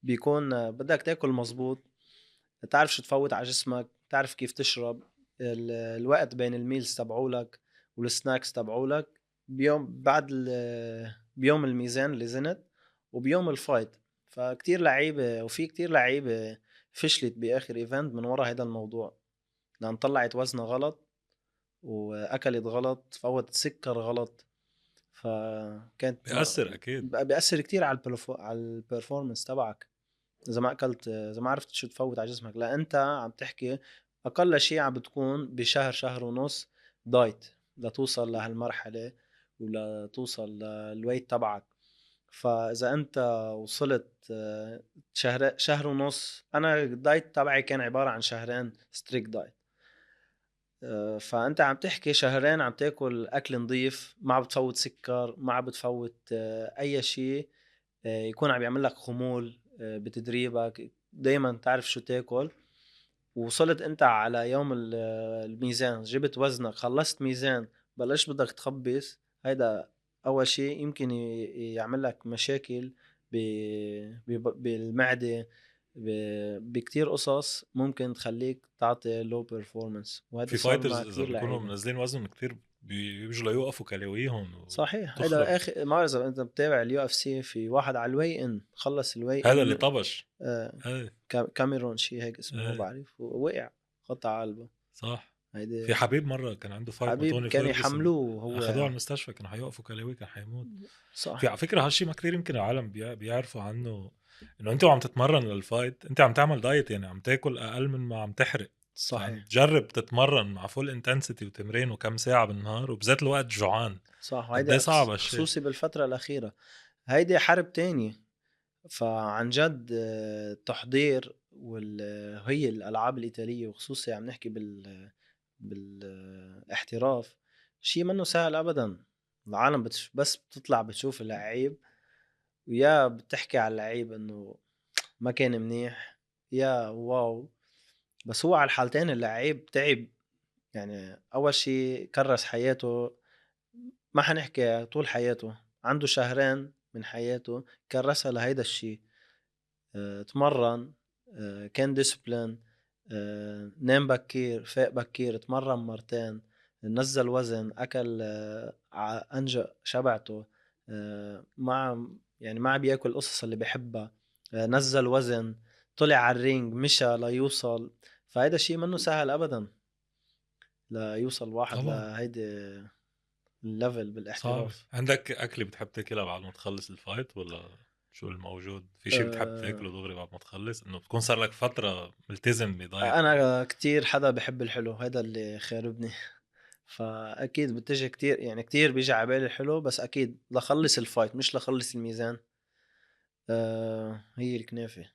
[SPEAKER 2] فبيكون بدك تاكل مزبوط، تعرف شو تفوت على جسمك، تعرف كيف تشرب. الوقت بين الميلز تبعولك والسناكس تبعولك بيوم بعد بيوم الميزان اللي زنت وبيوم الفايت. فكتير لعيبة، وفي كتير لعيبة فشلت بآخر ايفنت من ورا هذا الموضوع، لأن طلعت وزنها غلط وأكلت غلط، فوتت سكر غلط. فكانت
[SPEAKER 1] بيأثر اكيد.
[SPEAKER 2] بيأثر كتير على على البرفورمانس تبعك. اذا ما اكلت، اذا ما عرفت شو تفوت على جسمك. لا انت عم تحكي اقل شيء عم بتكون بشهر شهر ونص دايت لتوصل لهالمرحله ولتوصل للويت تبعك. فاذا انت وصلت شهر ونص، انا الدايت تبعي كان عباره عن شهرين ستريك دايت. فانت عم تحكي شهرين عم تاكل اكل نظيف، ما عم بتفوت سكر، ما عم بتفوت اي شيء يكون عم يعمل لك خمول بتدريبك، دايما تعرف شو تاكل. وصلت انت على يوم الميزان، جبت وزنك، خلصت ميزان، بلش بدك تخبص. هيدا اول شيء يمكن يعمل لك مشاكل بالمعدة، بكتير قصص ممكن تخليك تعطي لو بيرفورمانس. وهذا
[SPEAKER 1] في
[SPEAKER 2] صار مع
[SPEAKER 1] فايترز اذا
[SPEAKER 2] كتير
[SPEAKER 1] بيكونوا
[SPEAKER 2] لعيبة.
[SPEAKER 1] منزلين وزنهم كتير بيجوا ليوقفوا كالوريهم
[SPEAKER 2] صحيح.
[SPEAKER 1] وتخرب.
[SPEAKER 2] هيدا اخر، ما اذا انت بتابع اليو اف سي، في واحد على الواي ان خلص الواي
[SPEAKER 1] هذا اللي
[SPEAKER 2] ان
[SPEAKER 1] طبش.
[SPEAKER 2] آه
[SPEAKER 1] ايه.
[SPEAKER 2] كاميرون شيء هيك اسمه، ما
[SPEAKER 1] ايه
[SPEAKER 2] بعرف، ووقع قطع قلبه.
[SPEAKER 1] صح. في
[SPEAKER 2] هيدي
[SPEAKER 1] حبيب مره كان عنده فايت مع
[SPEAKER 2] حبيب
[SPEAKER 1] توني
[SPEAKER 2] كان
[SPEAKER 1] فيرجسون،
[SPEAKER 2] يحملوه
[SPEAKER 1] اخذوه على
[SPEAKER 2] هو.
[SPEAKER 1] المستشفى، كانوا حيوقفوا كالوري، كان حيموت. في
[SPEAKER 2] صح.
[SPEAKER 1] على فكره هالشي ما كثير يمكن العالم بيعرفوا عنه، انه انت وعم تتمرن للفايت انت عم تعمل دايت، يعني عم تاكل اقل من ما عم تحرق. فعم
[SPEAKER 2] صحيح.
[SPEAKER 1] تجرب تتمرن مع فول انتنسيتي وتمرين وكم ساعه بالنهار وبذات الوقت جوعان.
[SPEAKER 2] صح.
[SPEAKER 1] قد ايه
[SPEAKER 2] وهيدي
[SPEAKER 1] صعب هالشي.
[SPEAKER 2] خصوصي بالفترة الأخيرة، هيدي حرب تانية. فعن جد تحضير وهي الألعاب الإيطالية وخصوصي عم نحكي بالاحتراف شيء منه سهل أبدا. العالم بس بتطلع بتشوف اللعيب ويا بتحكي على اللعيب إنه ما كان منيح يا واو، بس هو على الحالتين اللعيب تعب. يعني أول شيء كرس حياته، ما حنحكي طول حياته، عنده شهرين من حياته كرسها لهيدا الشيء. اتمرن، كان ديسبلين، نام بكير فاق بكير، اتمرن مرتين، نزل وزن، اكل انجأ شبعته، ما يعني ما عم بياكل القصص اللي بحبها، نزل وزن، طلع على الرينج مشى ليوصل. فهيدا الشيء منه سهل ابدا ليوصل واحد
[SPEAKER 1] طبعا
[SPEAKER 2] لهيدي الليفل
[SPEAKER 1] صعب.
[SPEAKER 2] بالاحتراف.
[SPEAKER 1] عندك اكل بتحب تاكلها بعد ما تخلص الفايت، ولا شو الموجود؟ في شيء بتحب
[SPEAKER 2] أه
[SPEAKER 1] تاكله دغري بعد ما تخلص، انه بتكون صار لك فتره ملتزم بدايت يعني؟
[SPEAKER 2] انا كتير حدا بحب الحلو، هيدا اللي خاربني. فاكيد بتجي كتير، يعني كتير بيجي على بالي الحلو، بس اكيد لخلص الفايت مش لخلص الميزان. هي الكنافه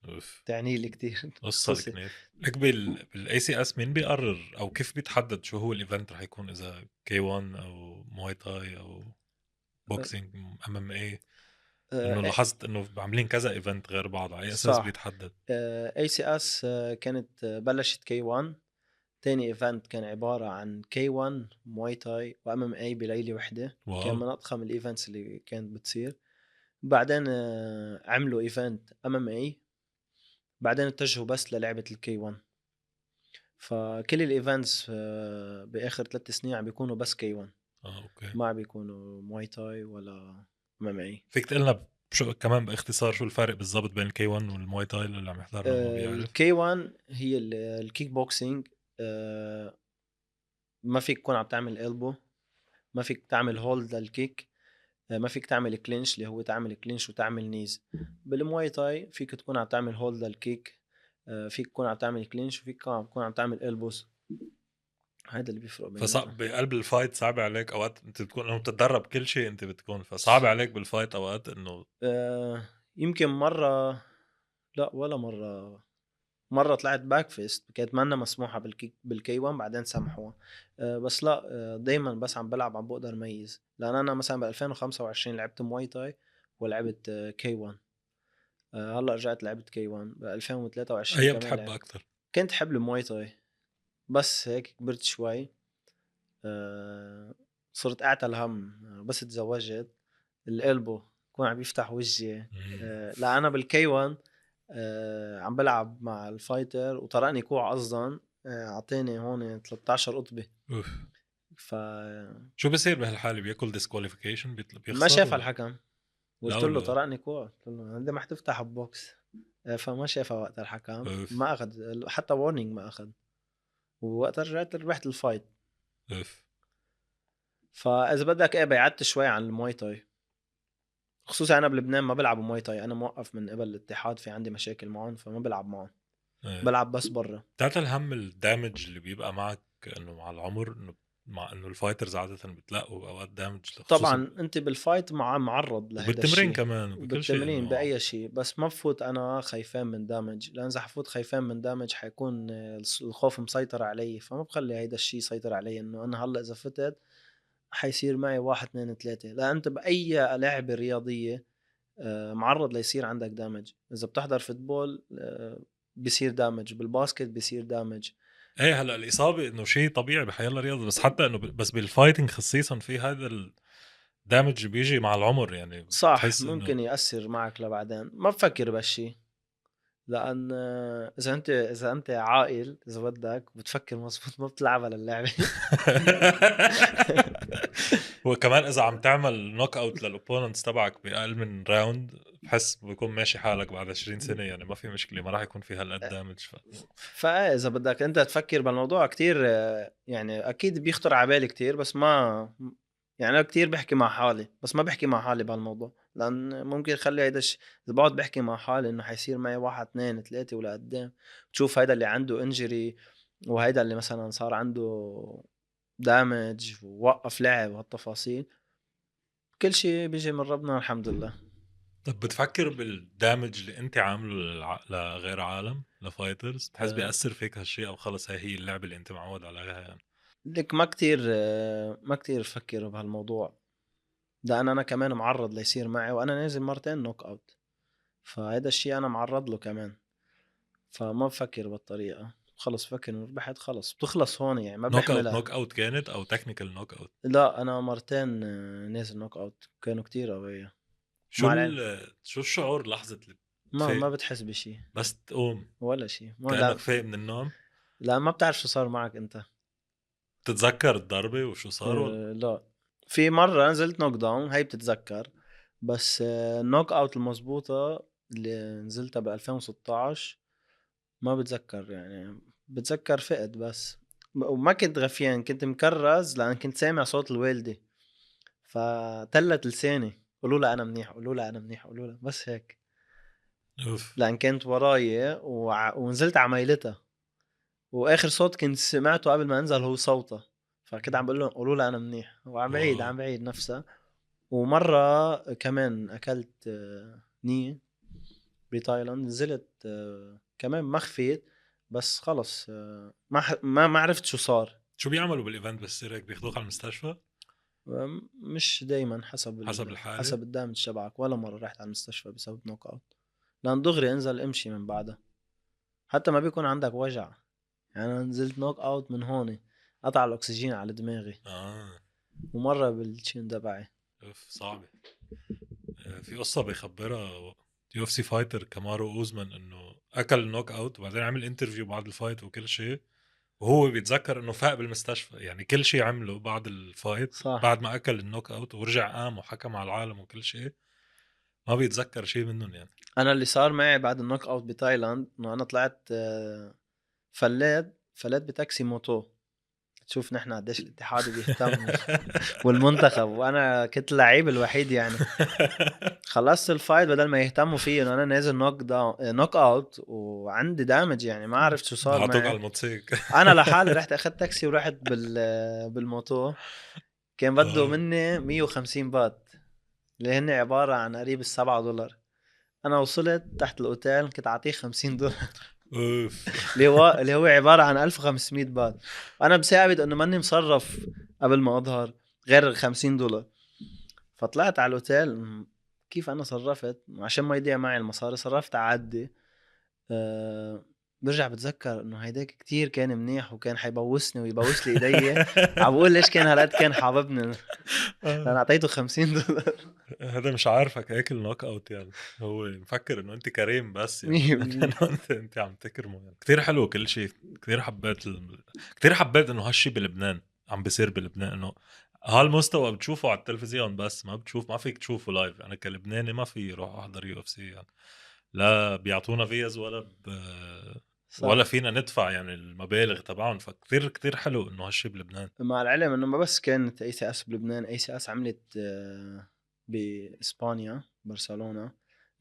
[SPEAKER 1] اوف،
[SPEAKER 2] تعني لي كتير.
[SPEAKER 1] قصة
[SPEAKER 2] خصوصي
[SPEAKER 1] الكنافة. لك بالاي سي اس مين بيقرر او كيف بيتحدد شو هو الايفنت رح يكون، اذا كي 1 او موي تاي او بوكسينج ام ام اي؟ انه
[SPEAKER 2] آه،
[SPEAKER 1] لاحظت انه عاملين كذا ايفنت غير بعض، على اي اساس
[SPEAKER 2] صح.
[SPEAKER 1] بيتحدد؟
[SPEAKER 2] اي سي اس كانت بلشت كي 1. تاني ايفنت كان عبارة عن كي 1 مواي تاي وام ام اي بليلة وحدة، كان
[SPEAKER 1] واو.
[SPEAKER 2] من اضخم الايفنتس اللي كانت بتصير. بعدين عملوا ايفنت ام ام اي، بعدين اتجهوا بس للعبة الكي 1. فكل الايفنتس باخر 3 سنين عم بيكونوا بس كي 1،
[SPEAKER 1] اه اوكي.
[SPEAKER 2] ما عم بيكونوا مواي تاي ولا MMA.
[SPEAKER 1] فيك تقلنا شو كمان باختصار شو الفرق بالضبط بين الكي 1 والموي تاي اللي عم يحضرنا وما بيعرف؟
[SPEAKER 2] الكي 1 هي الكيك بوكسينج. ما فيك تكون عم تعمل البو، ما فيك تعمل هولد للكيك، ما فيك تعمل كلينش اللي هو تعمل كلينش وتعمل نيز. بالمواي تاي فيك تكون عم تعمل هولد للكيك، فيك تكون عم تعمل كلينش، وفيك تكون عم تعمل البوس. هذا اللي بيفرق بيناتهم.
[SPEAKER 1] فصعب بقلب الفايت، صعب عليك اوقات انت بتكون لما بتتدرب كل شيء انت بتكون، فصعب عليك بالفايت اوقات انه؟
[SPEAKER 2] يمكن مرة، لا ولا مرة طلعت باك فيست كانت مانا مسموحة بالكي 1 بعدين سمحوها. بس لا، دايما بس عم بلعب عم بقدر ميز، لأن أنا مثلا ب 2025 لعبت مواي تاي ولعبت كي 1. هلا رجعت لعبت كي 1 ب 2023
[SPEAKER 1] اي
[SPEAKER 2] كمان
[SPEAKER 1] بتحبها
[SPEAKER 2] لعبت.
[SPEAKER 1] اكثر؟
[SPEAKER 2] كنت حب المواي تاي، بس هيك كبرت شوي. صرت أعتل هم، بس تزوجت القلبو يكون عم يفتح وجهي. لا أنا بالكي 1 عم بلعب مع الفايتر وطرقني كوع قصدا، اعطيني هون 13 قطبة.
[SPEAKER 1] اوف.
[SPEAKER 2] ف
[SPEAKER 1] شو بصير بهالحالة؟ بياكل ديسكواليفيكيشن،
[SPEAKER 2] ما
[SPEAKER 1] بيخسر
[SPEAKER 2] شافها
[SPEAKER 1] ولا؟
[SPEAKER 2] الحكم،
[SPEAKER 1] لا
[SPEAKER 2] قلت له
[SPEAKER 1] ولا؟
[SPEAKER 2] طرقني كوع، قلت له انت ما حتفتح بوكس. فما شافها وقت الحكم،
[SPEAKER 1] اوف.
[SPEAKER 2] ما اخذ حتى وارنينج ما اخذ. ووقتها رجعت ربحت الفايت.
[SPEAKER 1] اوف.
[SPEAKER 2] فاذا بدك ايه بعدت شوي عن المواي تاي، خصوصا انا بلبنان ما بلعب مواي تاي، انا موقف من قبل الاتحاد، في عندي مشاكل معهم فما بلعب معهم،
[SPEAKER 1] ايه.
[SPEAKER 2] بلعب بس برا.
[SPEAKER 1] بتعرف الهم الدامج اللي بيبقى معك انه مع العمر، انه مع انه الفايترز عادة بتلاقوا اوقات دامج خصوصا
[SPEAKER 2] طبعا انت بالفايت معرض لهذا
[SPEAKER 1] وبالتمرين
[SPEAKER 2] الشيء،
[SPEAKER 1] كمان وبكل شيء
[SPEAKER 2] وبالتمرين
[SPEAKER 1] انه.
[SPEAKER 2] باي شيء، بس ما بفوت انا خايفان من دامج، لان اذا حفوت خايفان من دامج حيكون الخوف مسيطر علي، فما بخلي هيدا الشيء يسيطر علي، انه انا هلا اذا فتت حيصير معي واحد اثنين ثلاثة. لا انت باي لعبة رياضية معرض ليصير عندك دامج. اذا بتحضر فوتبول بيصير دامج، بالباسكت بيصير دامج.
[SPEAKER 1] ايه هلا الاصابة انه شيء طبيعي بحياة الرياضة، بس حتى انه بس بالفايتنج خصيصا في هذا الدامج بيجي مع العمر، يعني
[SPEAKER 2] صح
[SPEAKER 1] بتحس انه.
[SPEAKER 2] ممكن يأثر معك لبعدين، ما بفكر بهالشي، لأن إذا أنت عاقل إذا بدك بتفكر مزبوط ما بتلعبها للعبة.
[SPEAKER 1] وكمان اذا عم تعمل نوك اوت للاوبوننتس تبعك باقل من راوند، بحس بكون ماشي حالك بعد 20 سنه، يعني ما في مشكله، ما راح يكون في هالقد دامج
[SPEAKER 2] فإذا بدك أنت تفكر بالموضوع كتير، يعني أكيد بيخطر على بالي كتير، بس ما يعني أنا كتير بحكي مع حالي، بس ما بحكي مع حالي بهالموضوع، لأن ممكن خلي هيدا إذا بقعد بحكي مع حالي إنه حيصير معي واحد اثنين ثلاثة ولا قدام، تشوف هيدا اللي عنده انجري وهيدا اللي مثلا صار عنده دامج ووقف لعب وهالتفاصيل، كل شيء بيجي من ربنا الحمد لله.
[SPEAKER 1] طب بتفكر بالدامج اللي انت عامله لغير عالم لفايترز؟ بتحس بيأثر فيك هالشيء او خلص هي اللعبة اللي انت معود عليها يعني؟
[SPEAKER 2] لك ما كتير فكر بهالموضوع ده. أنا كمان معرض ليصير معي، وأنا نازل مرتين نوك أوت، فهذا الشيء أنا معرض له كمان. فما بفكر بالطريقة، خلص فكر إنه ربحت خلص بتخلص هون يعني، ما بحملها.
[SPEAKER 1] نوك اوت كانت او تكنيكال نوك اوت؟
[SPEAKER 2] لا أنا مرتين نازل نوك أوت كانوا كتير قوية.
[SPEAKER 1] شو
[SPEAKER 2] مع العلم
[SPEAKER 1] شو الشعور لحظة اللي
[SPEAKER 2] ما
[SPEAKER 1] تفيق
[SPEAKER 2] بتحس بشي
[SPEAKER 1] بس تقوم
[SPEAKER 2] ولا شيء، ما
[SPEAKER 1] كأنك
[SPEAKER 2] لا.
[SPEAKER 1] فايق من النوم؟
[SPEAKER 2] لا ما بتعرف شو صار معك أنت.
[SPEAKER 1] تتذكر الضربة وشو صار ولا؟
[SPEAKER 2] لا، في مرة نزلت نوك داون هاي بتتذكر، بس النوك أوت المزبوطة اللي نزلتها ب 2016 ما بتذكر يعني. بتذكر فقد بس، وما كنت غفيان، كنت مكرز لأن كنت سامع صوت الوالدة، فتلت لساني قولوا لها أنا منيح، قولوا لها أنا منيح، قولوا لها، بس هيك.
[SPEAKER 1] اوف.
[SPEAKER 2] لأن كانت وراي ونزلت عمايلتها، واخر صوت كنت سمعته قبل ما انزل هو صوته، فكنت عم بقول لهم قولوا لي انا منيح، وعم بعيد
[SPEAKER 1] واو.
[SPEAKER 2] عم بعيد نفسها. ومره كمان اكلت نية بتايلاند، نزلت كمان ما خفيت، بس خلص ما عرفت شو صار.
[SPEAKER 1] شو بيعملوا بالايفنت بس هيك بياخدوك على المستشفى؟
[SPEAKER 2] مش دايما، حسب
[SPEAKER 1] حسب الحالة.
[SPEAKER 2] حسب الدامج تبعك. ولا مره رحت على المستشفى بسبب نوك اوت، لان دغري انزل امشي من بعدها، حتى ما بيكون عندك وجع. يعني انا نزلت نوك اوت من هون، قطع الاكسجين على دماغي،
[SPEAKER 1] اه.
[SPEAKER 2] ومره بالتشين تبعي.
[SPEAKER 1] اوف صعبة. في قصة بيخبرها يو اف سي فايتر كامارو اوزمان انه اكل نوك اوت وبعدين عمل انترفيو بعد الفايت وكل شيء، وهو بيتذكر انه فاق بالمستشفى. يعني كل شيء عمله بعد الفايت
[SPEAKER 2] صح.
[SPEAKER 1] بعد ما اكل النوك اوت ورجع قام وحكى مع العالم وكل شيء، ما بيتذكر شيء منهم يعني.
[SPEAKER 2] انا اللي صار معي بعد النوك اوت بتايلاند انه انا طلعت فليت بتاكسي موتو. تشوف نحن قديش الاتحاد بيهتم والمنتخب، وانا كنت اللعيب الوحيد يعني. خلصت الفايت بدل ما يهتموا فيه انه انا نازل نوك اوت وعندي دامج، يعني ما عرفت شو صار
[SPEAKER 1] عطوك على
[SPEAKER 2] معي.
[SPEAKER 1] الموتوسيكل.
[SPEAKER 2] انا لحالي رحت اخذت تاكسي ورحت بالموتو. كان بده
[SPEAKER 1] آه.
[SPEAKER 2] مني 150 بات، اللي هن عبارة عن قريب $7. انا وصلت تحت الاوتيل كنت اعطيه $50،
[SPEAKER 1] اوف.
[SPEAKER 2] اللي هو عبارة عن 1500 بات. انا بثابت انه ماني مصرف قبل ما اظهر غير $50. فطلعت على الاوتيل، كيف انا صرفت عشان ما يضيع معي المصاري، صرفت عادي. أه برجع بتذكر انه هيداك كتير كان منيح، وكان حيبوسني ويبوس لي ايدي. عم بقول ليش كان هالقد كان حاببني، لأن أعطيته $50.
[SPEAKER 1] هذا مش عارفك اكل نوك اوت يعني، هو مفكر انه انت كريم بس يعني.
[SPEAKER 2] 100%.
[SPEAKER 1] انت عم تكرمه يعني. كثير حلو كل شيء. كثير حبيت كثير حبيت انه هالشي بلبنان عم بيصير بلبنان، انه هالمستوى بتشوفه على التلفزيون بس ما فيك تشوفه لايف. انا كلبناني ما في روح احضر يو اف سي يعني، لا بيعطونا فيز ولا
[SPEAKER 2] صح.
[SPEAKER 1] فينا ندفع يعني المبالغ تبعهم. فكتير كتير حلو انه هالشي بلبنان.
[SPEAKER 2] مع العلم انه ما بس كانت اي سي اس بلبنان، اي سي اس عملت باسبانيا برشلونة،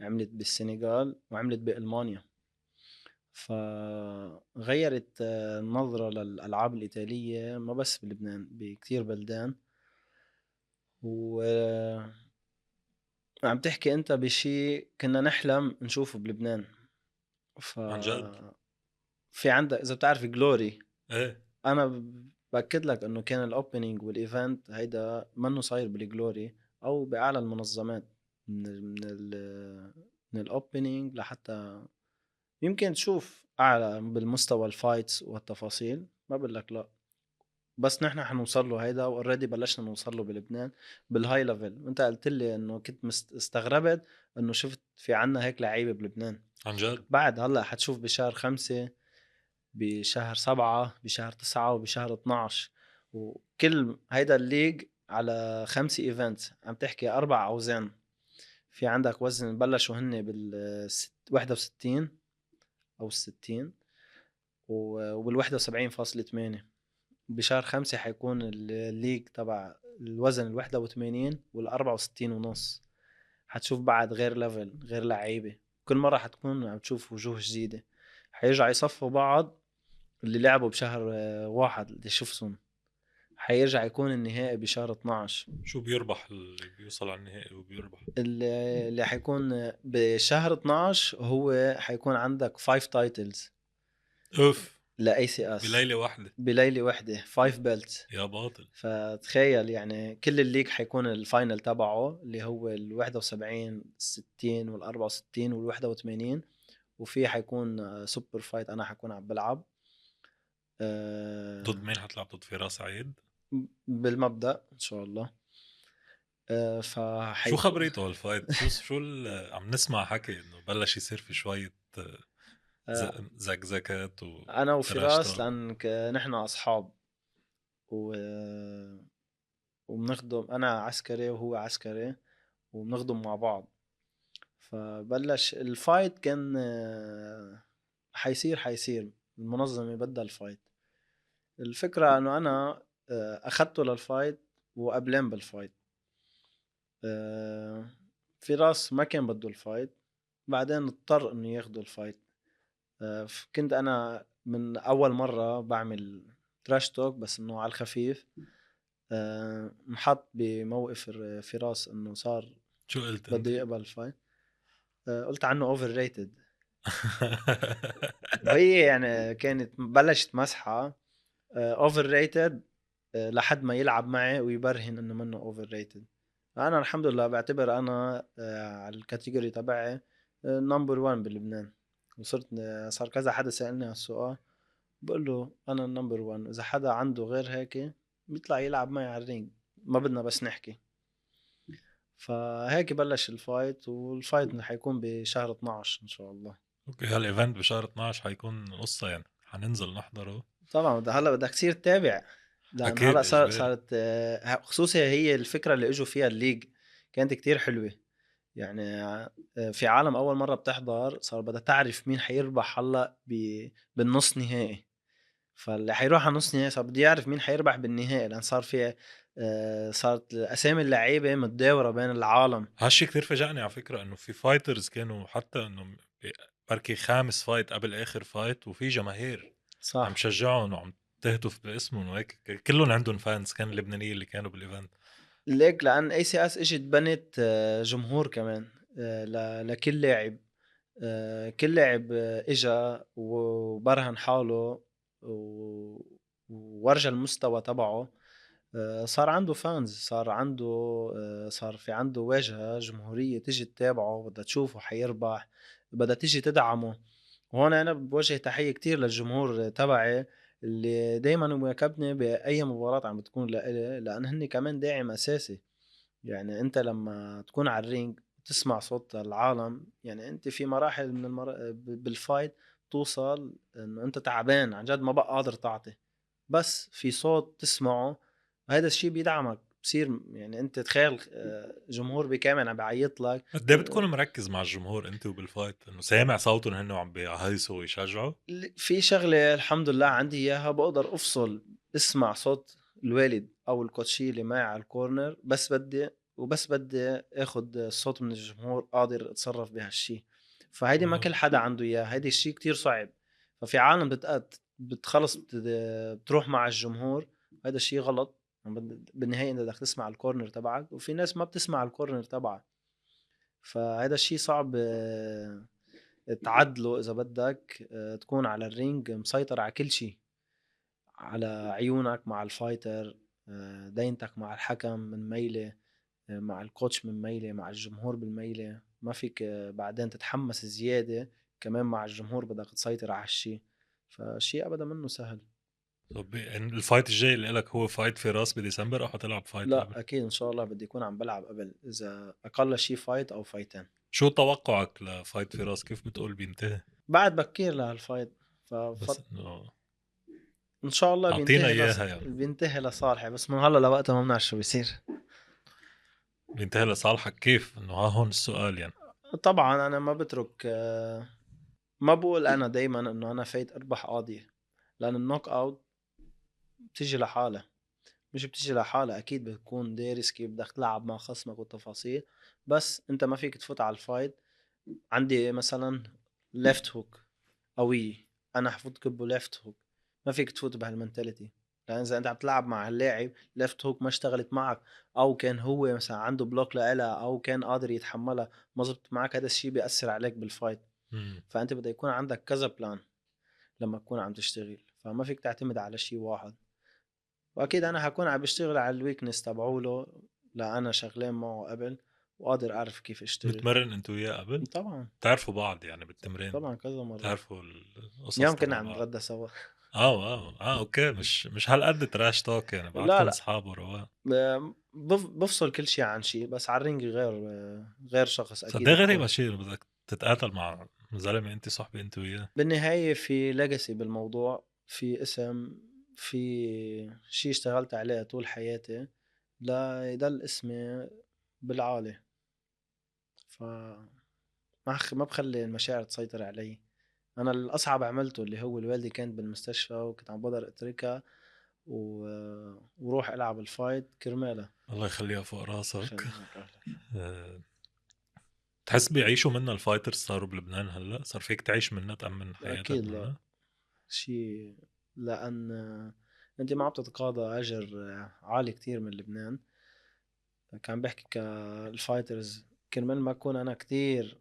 [SPEAKER 2] عملت بالسنغال، وعملت بالمانيا. فغيرت النظرة للألعاب الإيطالية ما بس بلبنان، بكتير بلدان. و عم تحكي انت بشي كنا نحلم نشوفه بلبنان. ف
[SPEAKER 1] عن جد.
[SPEAKER 2] في عندك اذا بتعرف جلوري،
[SPEAKER 1] ايه.
[SPEAKER 2] انا باكد لك انه كان الاوبننج والايفنت هيدا منه صاير بالجلوري او باعلى المنظمات. من الاوبننج لحتى يمكن تشوف اعلى بالمستوى الفايتس والتفاصيل، ما بقول لك لا. بس نحن حنوصل له هيدا، واوريدي بلشنا نوصل له بلبنان بالهاي ليفل. وانت قلت لي انه كنت استغربت انه شفت في عنا هيك لعيبه بلبنان.
[SPEAKER 1] عن جد.
[SPEAKER 2] بعد هلا حتشوف بشهر 5، بشهر 7، بشهر 9، وبشهر 12. وكل هيدا الليج على 5 ايفنت، عم تحكي 4 اوزان. في عندك وزن بلشوا هن بال 61 او 60، وبال 71.8. بشهر 5 حيكون الليج تبع الوزن ال 81 وال 64 ونص. حتشوف بعد غير ليفل، غير لعيبة. كل مرة حتكون عم تشوف وجوه جديدة، حيرجع يصفوا بعض اللي لعبوا بشهر 1 اللي شفتهم. حيرجع يكون النهائي بشهر 12.
[SPEAKER 1] شو بيربح اللي بيوصل على النهائي وبيربح؟
[SPEAKER 2] اللي حيكون بشهر 12 هو حيكون عندك 5 تايتلز
[SPEAKER 1] اوف،
[SPEAKER 2] لاي سي اس
[SPEAKER 1] بليلة واحدة
[SPEAKER 2] بليله واحده، 5 بيلتس.
[SPEAKER 1] يا باطل.
[SPEAKER 2] فتخيل يعني كل الليج حيكون الفاينل تبعه اللي هو ال 71 60 وال 64 وال 81، وفي حيكون سوبر فايت انا حكون عم بلعب
[SPEAKER 1] ضد مين حتلعب؟ ضد فراس عيد؟
[SPEAKER 2] بالمبدأ ان شاء الله.
[SPEAKER 1] شو
[SPEAKER 2] فحيكون
[SPEAKER 1] خبريته هالفايت؟ عم نسمع حكي انه بلش يصير في شوية زكزكات
[SPEAKER 2] انا
[SPEAKER 1] وتراش
[SPEAKER 2] وفراس
[SPEAKER 1] توك.
[SPEAKER 2] لان نحن اصحاب و... وبنخدم، انا عسكري وهو عسكري وبنخدم مع بعض. فبلش الفايت كان حيصير المنظمة بدها الفايت. الفكرة انه انا اخدته للفايت وقبلين بالفايت. فراس ما كان بده الفايت، بعدين اضطر انه ياخده الفايت. كنت انا من اول مرة بعمل تراش توك بس انه على الخفيف. محط بموقف فراس انه صار
[SPEAKER 1] شو قلت انت؟
[SPEAKER 2] بده يقبل الفايت. قلت عنه اوفر ريتد. وهي يعني كانت بلشت مسحة اوفر ريتد لحد ما يلعب معي ويبرهن انه منه اوفر ريتد. انا الحمد لله بعتبر انا على الكاتيجوري تبعي نمبر 1 بلبنان. وصرت صار كذا حدا سألني على السؤال، بقول له انا النمبر 1. اذا حدا عنده غير هيك بيطلع يلعب معي على الرينج، ما بدنا بس نحكي. فهيك بلش الفايت، والفايت حيكون بشهر 12 ان شاء الله.
[SPEAKER 1] اوكي، هالايفنت بشهر 12 حيكون قصة يعني، حننزل نحضره.
[SPEAKER 2] طبعا هلا بدك تصير تتابع، لان
[SPEAKER 1] اكيد
[SPEAKER 2] هلا
[SPEAKER 1] اجباري.
[SPEAKER 2] صارت خصوصي هي الفكره اللي اجوا فيها الليج كانت كتير حلوه. يعني في عالم اول مره بتحضر صار بدها تعرف مين حيربح هلا بالنص نهائي. فاللي حيروح على نص نهائي صار بده يعرف مين حيربح بالنهائي، لان صار في صارت اسامي اللعيبه متداوره بين العالم.
[SPEAKER 1] هالشي كتير فاجأني على فكرة، انه في فايترز كانوا حتى انه بركي خامس فايت قبل اخر فايت، وفي جماهير عم
[SPEAKER 2] صح.
[SPEAKER 1] شجعهم وعم تهتف باسمهم وهيك، كلهم عندهم فانز، كان اللبنانيين اللي كانوا بالايفنت.
[SPEAKER 2] ليك لان اي سي اس اجت بنت جمهور كمان لكل لاعب. كل لاعب اجا وبرهن حاله وورجى المستوى تبعه. صار عنده فانز، صار عنده صار في عنده واجهة جمهورية تجي تتابعه، بدها تشوفه حيربح، بدها تجي تدعمه. وهون انا بوجه تحية كتير للجمهور تبعي اللي دايما مواكبني باي مباراة عم بتكون لإلي، لان هني كمان داعم اساسي. يعني انت لما تكون على الرينج تسمع صوت العالم، يعني انت في مراحل من بالفايت توصل انه انت تعبان عن جد ما بقى قادر تعطي، بس في صوت تسمعه هذا الشيء بيدعمك. بصير يعني انت تخيل جمهور بكامل عم بيعيط لك.
[SPEAKER 1] قد ايه بتكون مركز مع الجمهور انت وبالفايت، انه سامع صوتهم هن وعم بيهيصوا ويشجعوا؟
[SPEAKER 2] في شغلة الحمد لله عندي اياها، بقدر افصل اسمع صوت الوالد او الكوتشي اللي معي على الكورنر، بس بدي اخد الصوت من الجمهور قادر اتصرف بهالشي. فهيدي ما كل حدا عنده اياه، هيدي الشي كتير صعب. ففي عالم بتخلص بتروح مع الجمهور، هذا الشي غلط. بالنهاية انت بدك تسمع الكورنر تبعك، وفي ناس ما بتسمع الكورنر تبعك. فهذا الشي صعب تعدله اذا بدك تكون على الرينج مسيطر على كل شيء، على عيونك مع الفايتر، دينتك مع الحكم من ميلة، مع الكوتش من ميلة، مع الجمهور بالميلة. ما فيك بعدين تتحمس زيادة كمان مع الجمهور، بدك تسيطر على هالشي. فشي ابدا منه سهل.
[SPEAKER 1] طب يعني الفايت الجاي اللي لك هو فايت فراس بديسمبر، او حتلعب فايت قبل؟
[SPEAKER 2] لا اكيد ان شاء الله بدي يكون عم بلعب قبل، اذا اقل شي فايت او فايتين.
[SPEAKER 1] شو توقعك لفايت فراس؟ كيف بتقول بينتهي؟
[SPEAKER 2] بعد بكير لهالفايت.
[SPEAKER 1] بس انه
[SPEAKER 2] ان شاء الله
[SPEAKER 1] اعطينا اياها يعني.
[SPEAKER 2] بينتهي لصالحي، بس من هلا لوقتها ما بنعرف شو بيصير.
[SPEAKER 1] بينتهي لصالحك كيف؟ انه ها هون السؤال يعني.
[SPEAKER 2] طبعا انا ما بترك ما بقول انا دايما انه انا فايت اربح قاضية، لان النوك اوت بتيجي لحالها. مش بتيجي لحالها، اكيد بتكون دارس كيف بدك تلعب مع خصمك والتفاصيل، بس انت ما فيك تفوت على الفايت. عندي مثلا ليفت هوك قوية، انا حفوت كبه ليفت هوك، ما فيك تفوت بهالمنتاليتي. لان اذا انت عم تلعب مع اللاعب ليفت هوك ما اشتغلت معك، او كان هو مثلا عنده بلوك لها، او كان قادر يتحملها ما زبط معك، هذا الشيء بيأثر عليك بالفايت.
[SPEAKER 1] إمم.
[SPEAKER 2] فانت بده يكون عندك كذا بلان لما تكون عم تشتغل، فما فيك تعتمد على شيء واحد. واكيد انا هكون عم بشتغل على الويكنس تبعوله، لا انا شغلين معه قبل وقادر اعرف كيف اشتغل.
[SPEAKER 1] متمرّن أنت وياه قبل؟
[SPEAKER 2] طبعا.
[SPEAKER 1] بتعرفوا بعض يعني بالتمرين،
[SPEAKER 2] طبعا كذا مرة.
[SPEAKER 1] بتعرفوا القصص
[SPEAKER 2] يوم كنا
[SPEAKER 1] تبع
[SPEAKER 2] عم
[SPEAKER 1] بعض.
[SPEAKER 2] نتغدى سوا.
[SPEAKER 1] أوكي، مش هالقد trash talk يعني،
[SPEAKER 2] لا
[SPEAKER 1] بعدكم
[SPEAKER 2] لا،
[SPEAKER 1] أصحاب ورواق.
[SPEAKER 2] بفصل كل شيء عن شيء، بس على الرينج غير شخص
[SPEAKER 1] بس قد
[SPEAKER 2] اكيد
[SPEAKER 1] إيه غريب
[SPEAKER 2] بكون.
[SPEAKER 1] هالشي إنه بدك تتقاتل مع زلمة أنت صاحبي أنت وياه.
[SPEAKER 2] بالنهاية في ليجاسي بالموضوع، في اسم، في شيء اشتغلت عليه طول حياتي لا يضل اسمي بالعالي. ف ما بخلي المشاعر تسيطر علي. انا الاصعب عملته اللي هو الوالدة كانت بالمستشفى وكنت عم بقدر اتركها و... وروح العب الفايت كرمالها.
[SPEAKER 1] الله يخليها فوق راسك.
[SPEAKER 2] خليك اهلك.
[SPEAKER 1] آه، تحس بيعيشوا منا الفايترز صاروا بلبنان هلا؟ صار فيك تعيش منها تأمن حياتك
[SPEAKER 2] اكيد لا،
[SPEAKER 1] منها؟
[SPEAKER 2] شيء، لان انت ما عم تتقاضى اجر عالي كتير من لبنان. كان بحكي كالفايترز كرمال ما اكون انا كتير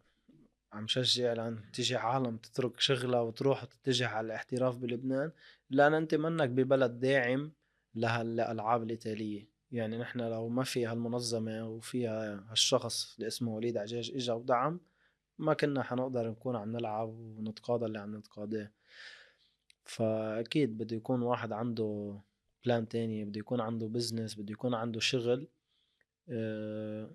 [SPEAKER 2] عم شجع لان تيجي عالم تترك شغلها وتروح تتجه على الاحتراف بلبنان، لان انت منك ببلد داعم لهالالعاب القتاليه. يعني نحن لو ما في هالمنظمه وفيها هالشخص اللي اسمه وليد عجاج اجا ودعم، ما كنا حنقدر نكون عم نلعب ونتقاضى اللي عم نتقاضاه. فاكيد بده يكون واحد عنده بلان تاني، بده يكون عنده بزنس، بده يكون عنده شغل. آه،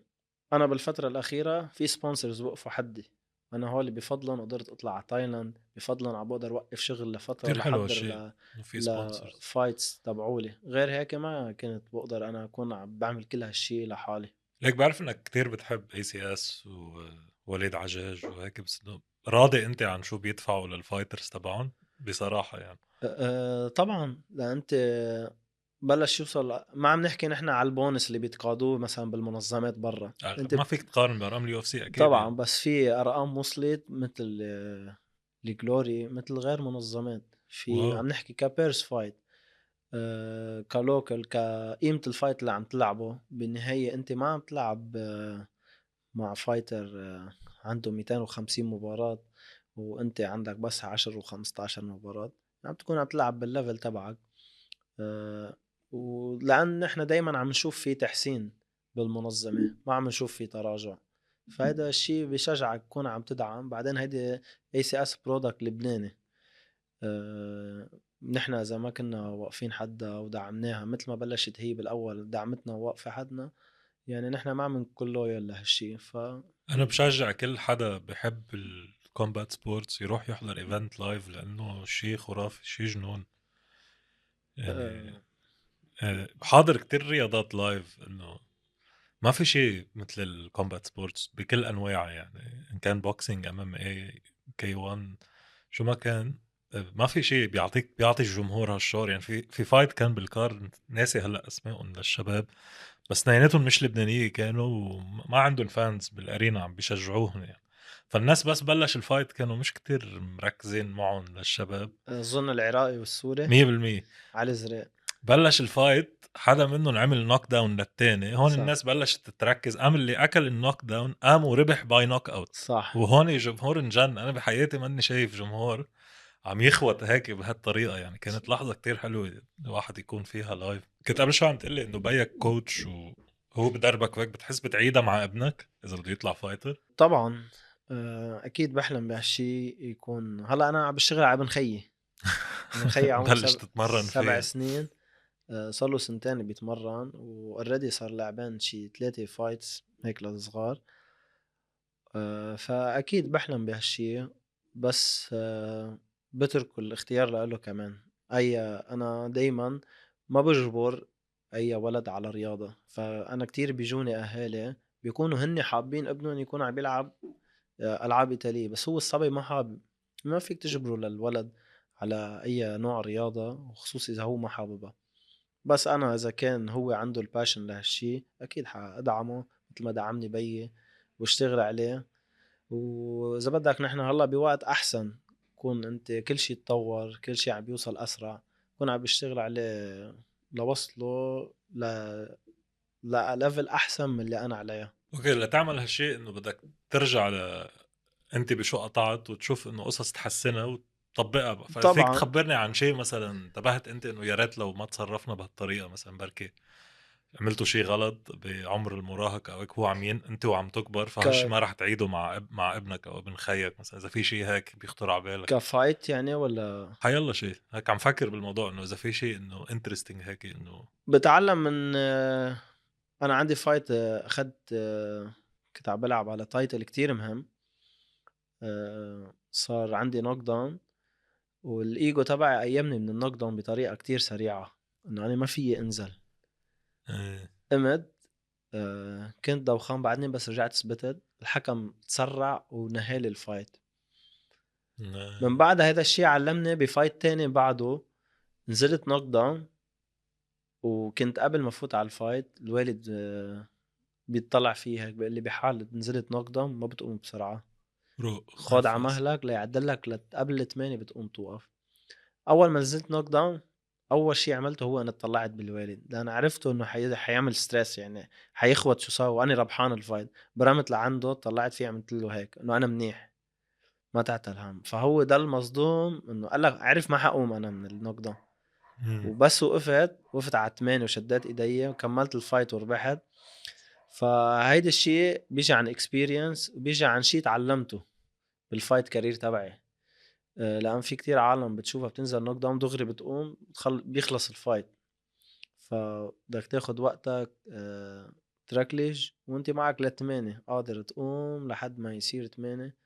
[SPEAKER 2] انا بالفتره الاخيره في سبونسرز وقفوا حدي، انا هول بفضلهم قدرت اطلع على تايلاند، بفضلهم عم بقدر اوقف شغل لفتره
[SPEAKER 1] كتير حلو
[SPEAKER 2] لحضر
[SPEAKER 1] هالشي إنه في سبونسرز.
[SPEAKER 2] لفايتس تبعولي. غير هيك ما كنت بقدر انا اكون عم بعمل كل هالشي لحالي.
[SPEAKER 1] ليك بعرف إنك كتير بتحب ACS ووليد عجاج وهيك، بس إنه راضي أنت عن شو بيدفعوا للفايترز تبعهم بصراحة يعني؟
[SPEAKER 2] طبعا، لان انت بلش يوصل، ما عم نحكي نحن على البونس اللي بيتقاضوه مثلا بالمنظمات برا. انت
[SPEAKER 1] ما فيك تقارن بأرقام اليو اف سي أكيد
[SPEAKER 2] طبعا،
[SPEAKER 1] يعني.
[SPEAKER 2] بس في ارقام وصلت مثل الجلوري، مثل غير منظمات. في
[SPEAKER 1] واو.
[SPEAKER 2] عم نحكي كبيرس فايت، كلوكل، كقيمة الفايت اللي عم تلعبه. بالنهاية انت ما عم تلعب مع فايتر عنده 250 مباراة وانت عندك بس 10 و15 مباراة. عم تكون عم تلعب بالليفل تبعك. ولأن احنا دايما عم نشوف في تحسين بالمنظمة، ما عم نشوف في تراجع. فهذا الشيء بشجعك تكون عم تدعم. بعدين هيدي اي سي اس برودكت لبناني. نحن اذا ما كنا واقفين حدها ودعمناها مثل ما بلشت هي بالاول دعمتنا وواقفة حدنا، يعني نحن ما عم نكون لويال لهالشي.
[SPEAKER 1] أنا بشجع كل حدا بحب الكومبات سبورتس يروح يحضر ايفنت لايف، لأنه شيء خرافي، شيء جنون يعني.
[SPEAKER 2] آه،
[SPEAKER 1] حاضر كتير رياضات لايف، إنه ما في شيء مثل الكومبات سبورتس بكل أنواعها يعني، إن كان بوكسينج ام ام اي كي 1 شو ما كان. ما في شيء بيعطي الجمهور هالشعور يعني. في فايت كان بالكار، ناسي هلا اسمائهم للشباب، بس اثنيناتهم مش لبنانية كانوا، وما عندهم فانز بالارينا عم بيشجعوهم يعني. فالناس بس بلش الفايت كانوا مش كتير مركزين معهم للشباب.
[SPEAKER 2] اظن العراقي والسوري
[SPEAKER 1] 100%.
[SPEAKER 2] علي زرق.
[SPEAKER 1] بلش الفايت حدا منهم عمل نوك داون للتاني، هون
[SPEAKER 2] صح.
[SPEAKER 1] الناس بلشت تركز، قام اللي اكل النوك داون قام وربح باي نوك اوت.
[SPEAKER 2] صح.
[SPEAKER 1] وهون جمهور انجن. انا بحياتي ماني شايف جمهور عم يخوت هيك بهالطريقه يعني. كانت لحظه كتير حلوه الواحد يكون فيها لايف. كنت قبل شوي عم تقلي انه بيك كوتش وهو بدربك وهيك، بتحس بتعيدها مع ابنك اذا بده يطلع فايتر؟
[SPEAKER 2] طبعا. اكيد بحلم بهالشي يكون. هلا انا عم بشتغل على ابن خيي. ابن خيي عمره
[SPEAKER 1] بلش تتمرن
[SPEAKER 2] سبع
[SPEAKER 1] فيه.
[SPEAKER 2] سنين صار له سنتين بيتمرن، واوريدي صار لعبان شي 3 فايتس هيك للصغار. فاكيد بحلم بهالشي، بس بترك الاختيار له كمان. انا دايما ما بجبر اي ولد على رياضة. فانا كتير بيجوني اهالي بيكونوا هن حابين ابنهم يكون عم بيلعب العاب قتالية، بس هو الصبي ما حابب. ما فيك تجبره للولد على اي نوع رياضة، وخصوصي اذا هو ما حاببها. بس انا اذا كان هو عنده الباشن لهالشي اكيد حادعمه مثل ما دعمني بيي واشتغل عليه. واذا بدك نحن هلا بوقت احسن، كون انت كل شيء تطور، كل شيء عم بيوصل اسرع. كون عم بيشتغل عليه لوصله لليفل احسن من اللي انا عليه.
[SPEAKER 1] اوكي، لتعمل هالشيء انه بدك ترجع انت بشو قطعت وتشوف انه قصص تحسنها وتطبقها بقى. ففيك
[SPEAKER 2] طبعا
[SPEAKER 1] تخبرني عن شيء مثلا انتبهت انت انه يا ريت لو ما تصرفنا بهالطريقه، مثلا بركي عملتوا شيء غلط بعمر المراهقه او هيك، هو انت وعم تكبر، فهالشيء ما راح تعيده مع ابنك او ابن خيك مثلا، اذا في شيء هيك بيخطر على بالك.
[SPEAKER 2] كفايت يعني ولا
[SPEAKER 1] حيلا شيء هيك عم فكر بالموضوع، انه اذا في شيء انه انترستينج هيك انه.
[SPEAKER 2] بتعلم من انا عندي فايت اخذت كنت عم بلعب على تايتل كتير مهم. صار عندي نوك داون والايجو تبعي ايامني من النوك داون بطريقه كتير سريعه انه انا ما فيي انزل.
[SPEAKER 1] ايه.
[SPEAKER 2] قمت كنت دوخان بعدني بس رجعت ثبتت، الحكم تسرع ونهالي الفايت. من بعد هذا الشيء علمني بفايت تاني بعده نزلت نوك داون، وكنت قبل ما فوت على الفايت الوالد بيطلع فيه هيك بيقول لي بحال نزلت نوك داون ما بتقوم بسرعه،
[SPEAKER 1] روق
[SPEAKER 2] خد على
[SPEAKER 1] نفس.
[SPEAKER 2] مهلك ليعدلك قبل 8 بتقوم توقف. اول ما نزلت نوك داون اول شيء عملته هو انا طلعت بالوالد، لان عرفته انه حيعمل ستريس يعني حيخوت شو صار وانا ربحان الفايت. برمت لعنده طلعت فيه عملت له هيك انه انا منيح ما تعتل هم. فهو ده المصدوم انه قال لك عرف ما حقوم انا من النوك داون. وبس وقفت على 8 وشديت ايدي وكملت الفايت وربحت. فهيدا الشيء بيجي عن اكسبيرينس وبيجي عن شيء تعلمته بالفايت كارير تبعي. لان في كتير عالم بتشوفها بتنزل نوك داون دغري بتقوم بيخلص الفايت. فبدك تاخد وقتك تركلج وانت معك ل8 قادر تقوم لحد ما يصير 8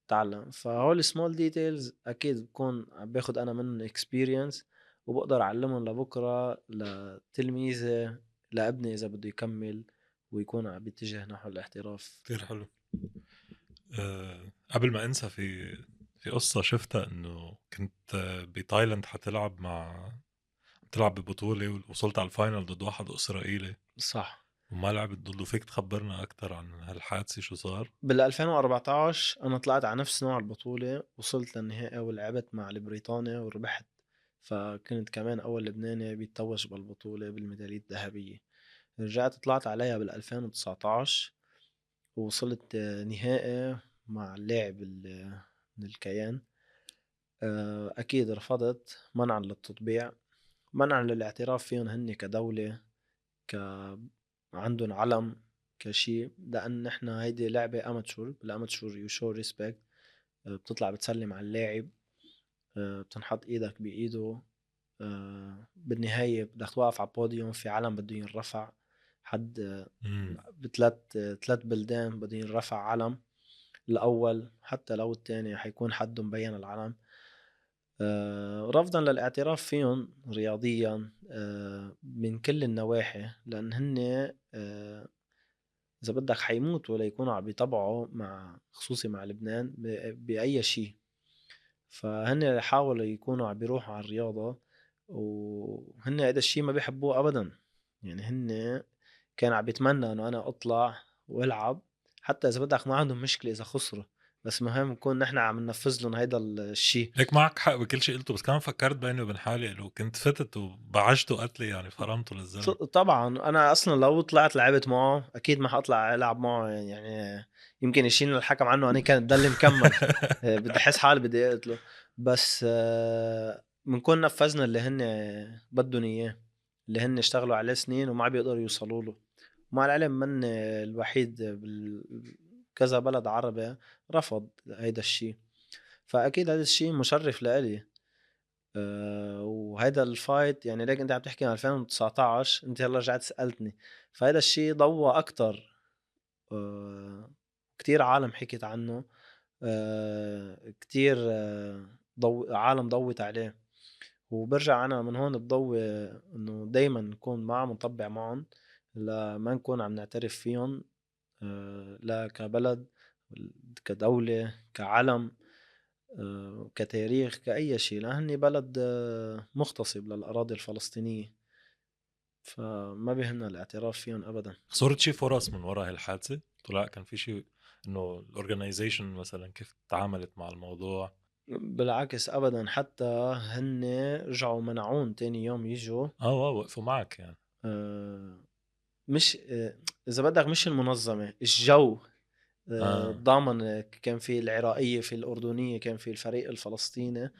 [SPEAKER 2] تعلم. فهول السمول ديتيلز اكيد بكون عم باخد انا منهم اكسبيرينس وبقدر اعلمهم لبكره لتلميذي لابني اذا بده يكمل ويكون عم بيتجه نحو الاحتراف.
[SPEAKER 1] كتير حلو. قبل ما انسى، في قصة شفتها انه كنت بتايلاند تلعب ببطولة ووصلت على الفاينل ضد واحد اسرائيلي
[SPEAKER 2] صح.
[SPEAKER 1] وما لعبت ضده. فيك تخبرنا اكتر عن هالحادثة شو صار؟
[SPEAKER 2] بال 2014 انا طلعت على نفس نوع البطولة، وصلت للنهائي ولعبت مع البريطانيا وربحت. فكنت كمان اول لبناني بيتوج بالبطولة بالميدالية الذهبية. رجعت طلعت عليها بال 2019 ووصلت نهائي مع اللاعب من الكيان. أكيد رفضت منعا للتطبيع، منعا للاعتراف فيهم هن كدولة، ك عندهم علم كشي، لأن نحن هيدي لعبة أماتشور. بالأماتشور يو شو ريسبكت، بتطلع بتسلم على اللاعب، بتنحط إيدك بإيده. بالنهاية بدك توقف على البوديوم في علم بده ينرفع. حد ثلاث بلدان بده ينرفع علم، الأول حتى لو الثاني حيكون حده مبين العلم. رفضا للاعتراف فيهم رياضيا من كل النواحي، لأن هن إذا بدك حيموتوا ليكونوا عم بيطبعوا مع خصوصي مع لبنان بأي شيء. فهن حاولوا يكونوا عم بيروحوا على الرياضة، وهن هذا الشيء ما بيحبوه أبدا. يعني هن كان عم بيتمنى إنه أنا أطلع وألعب، حتى إذا بدك ما عندهم مشكلة إذا خسروا، بس مهم نكون نحن عم ننفذ لهم هيدا الشيء.
[SPEAKER 1] هيك معك حق بكل شيء قلته، بس كمان فكرت بيني وبين حالي لو كنت فتت وبعجته قتلي يعني فرمته للزلمة.
[SPEAKER 2] طبعا انا اصلا لو طلعت لعبت معه اكيد ما حاطلع العب معه يعني يمكن يشيلني الحكم عنه انا كان ضل مكمل. بدي احس حالي بدي اقتله. بس بنكون نفذنا اللي هن بدهم اياه، اللي هن اشتغلوا عليه سنين وما بيقدروا يوصلوا له. مع العلم من الوحيد كذا بلد عربي رفض هيدا الشيء. فاكيد هذا الشيء مشرف لإلي. وهيدا الفايت يعني ليك انت عم تحكي عن 2019 انت هلا رجعت سألتني. فهيدا الشيء ضوى اكتر. كتير عالم حكيت عنه. كتير عالم ضوت عليه. وبرجع انا من هون بضوي انه دايما نكون معهم ونطبع معهم، لما نكون عم نعترف فيهم لا كبلد كدولة كعلم كتاريخ كأي شيء، لأني بلد مغتصب للأراضي الفلسطينية، فما بيهمنا الاعتراف فيهم أبدا.
[SPEAKER 1] صورت شي فرص من وراء هالحادثة؟ طلع كان في شيء انه الاورجنايزيشن مثلا كيف تعاملت مع الموضوع؟
[SPEAKER 2] بالعكس أبدًا، حتى هن رجعوا منعون تاني يوم ييجوا.
[SPEAKER 1] وقفوا معك يعني.
[SPEAKER 2] آآ مش إذا بدك مش المنظمة، الجو.
[SPEAKER 1] آه،
[SPEAKER 2] ضامن كان في العراقية، في الأردنية، كان في الفريق الفلسطيني.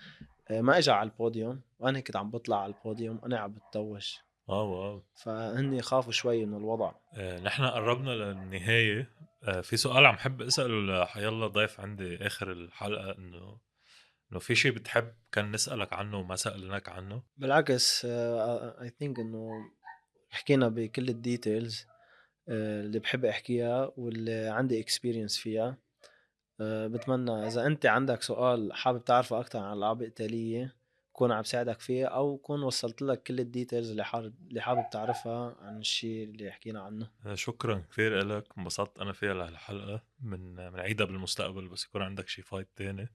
[SPEAKER 2] ما إجا على الpodium وأنا كنت عم باطلع على الpodium، أنا عم باتوّج.
[SPEAKER 1] واو!
[SPEAKER 2] فهن خافوا شوي من الوضع.
[SPEAKER 1] نحن قرّبنا للنهاية. في سؤال عم حب أسأله لحيالله ضيف عندي آخر الحلقة، إنه في شي بتحب كان نسألك عنه وما سألناك عنه؟
[SPEAKER 2] بالعكس I think إنه حكينا بكل الdetails اللي باحب أحكيها واللي عندي experience فيها. باتمنى إذا أنت عندك سؤال حابب تعرفه أكتر عن الألعاب القتالية كون عم ساعدك فيه، أو كون وصلت لك كل الديتيلز اللي حابب تعرفها عن الشيء اللي حكينا عنه.
[SPEAKER 1] شكرًا كتير إلك، انبسطت أنا فيها لهالحلقة، منعيدها بالمستقبل بس يكون عندك شي fight تاني،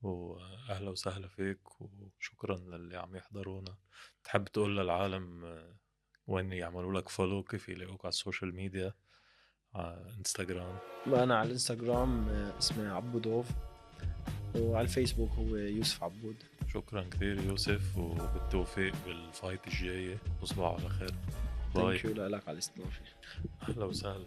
[SPEAKER 1] وأهلا وسهلا فيك وشكرًا للي عم يحضرونا. بتحب تقول للعالم وين يعملوا لك follow، كيف يلاقوك على السوشيال ميديا، على إنستجرام؟
[SPEAKER 2] أنا على الإنستغرام اسمي عبودوف، وعلى الفيسبوك هو يوسف عبود.
[SPEAKER 1] شكرًا كتير يوسف، وبالتوفيق بالfight الجاية، تصبحوا على خير. باي.
[SPEAKER 2] ثانك يو لك على الاستضافة.
[SPEAKER 1] أهلا وسهلا.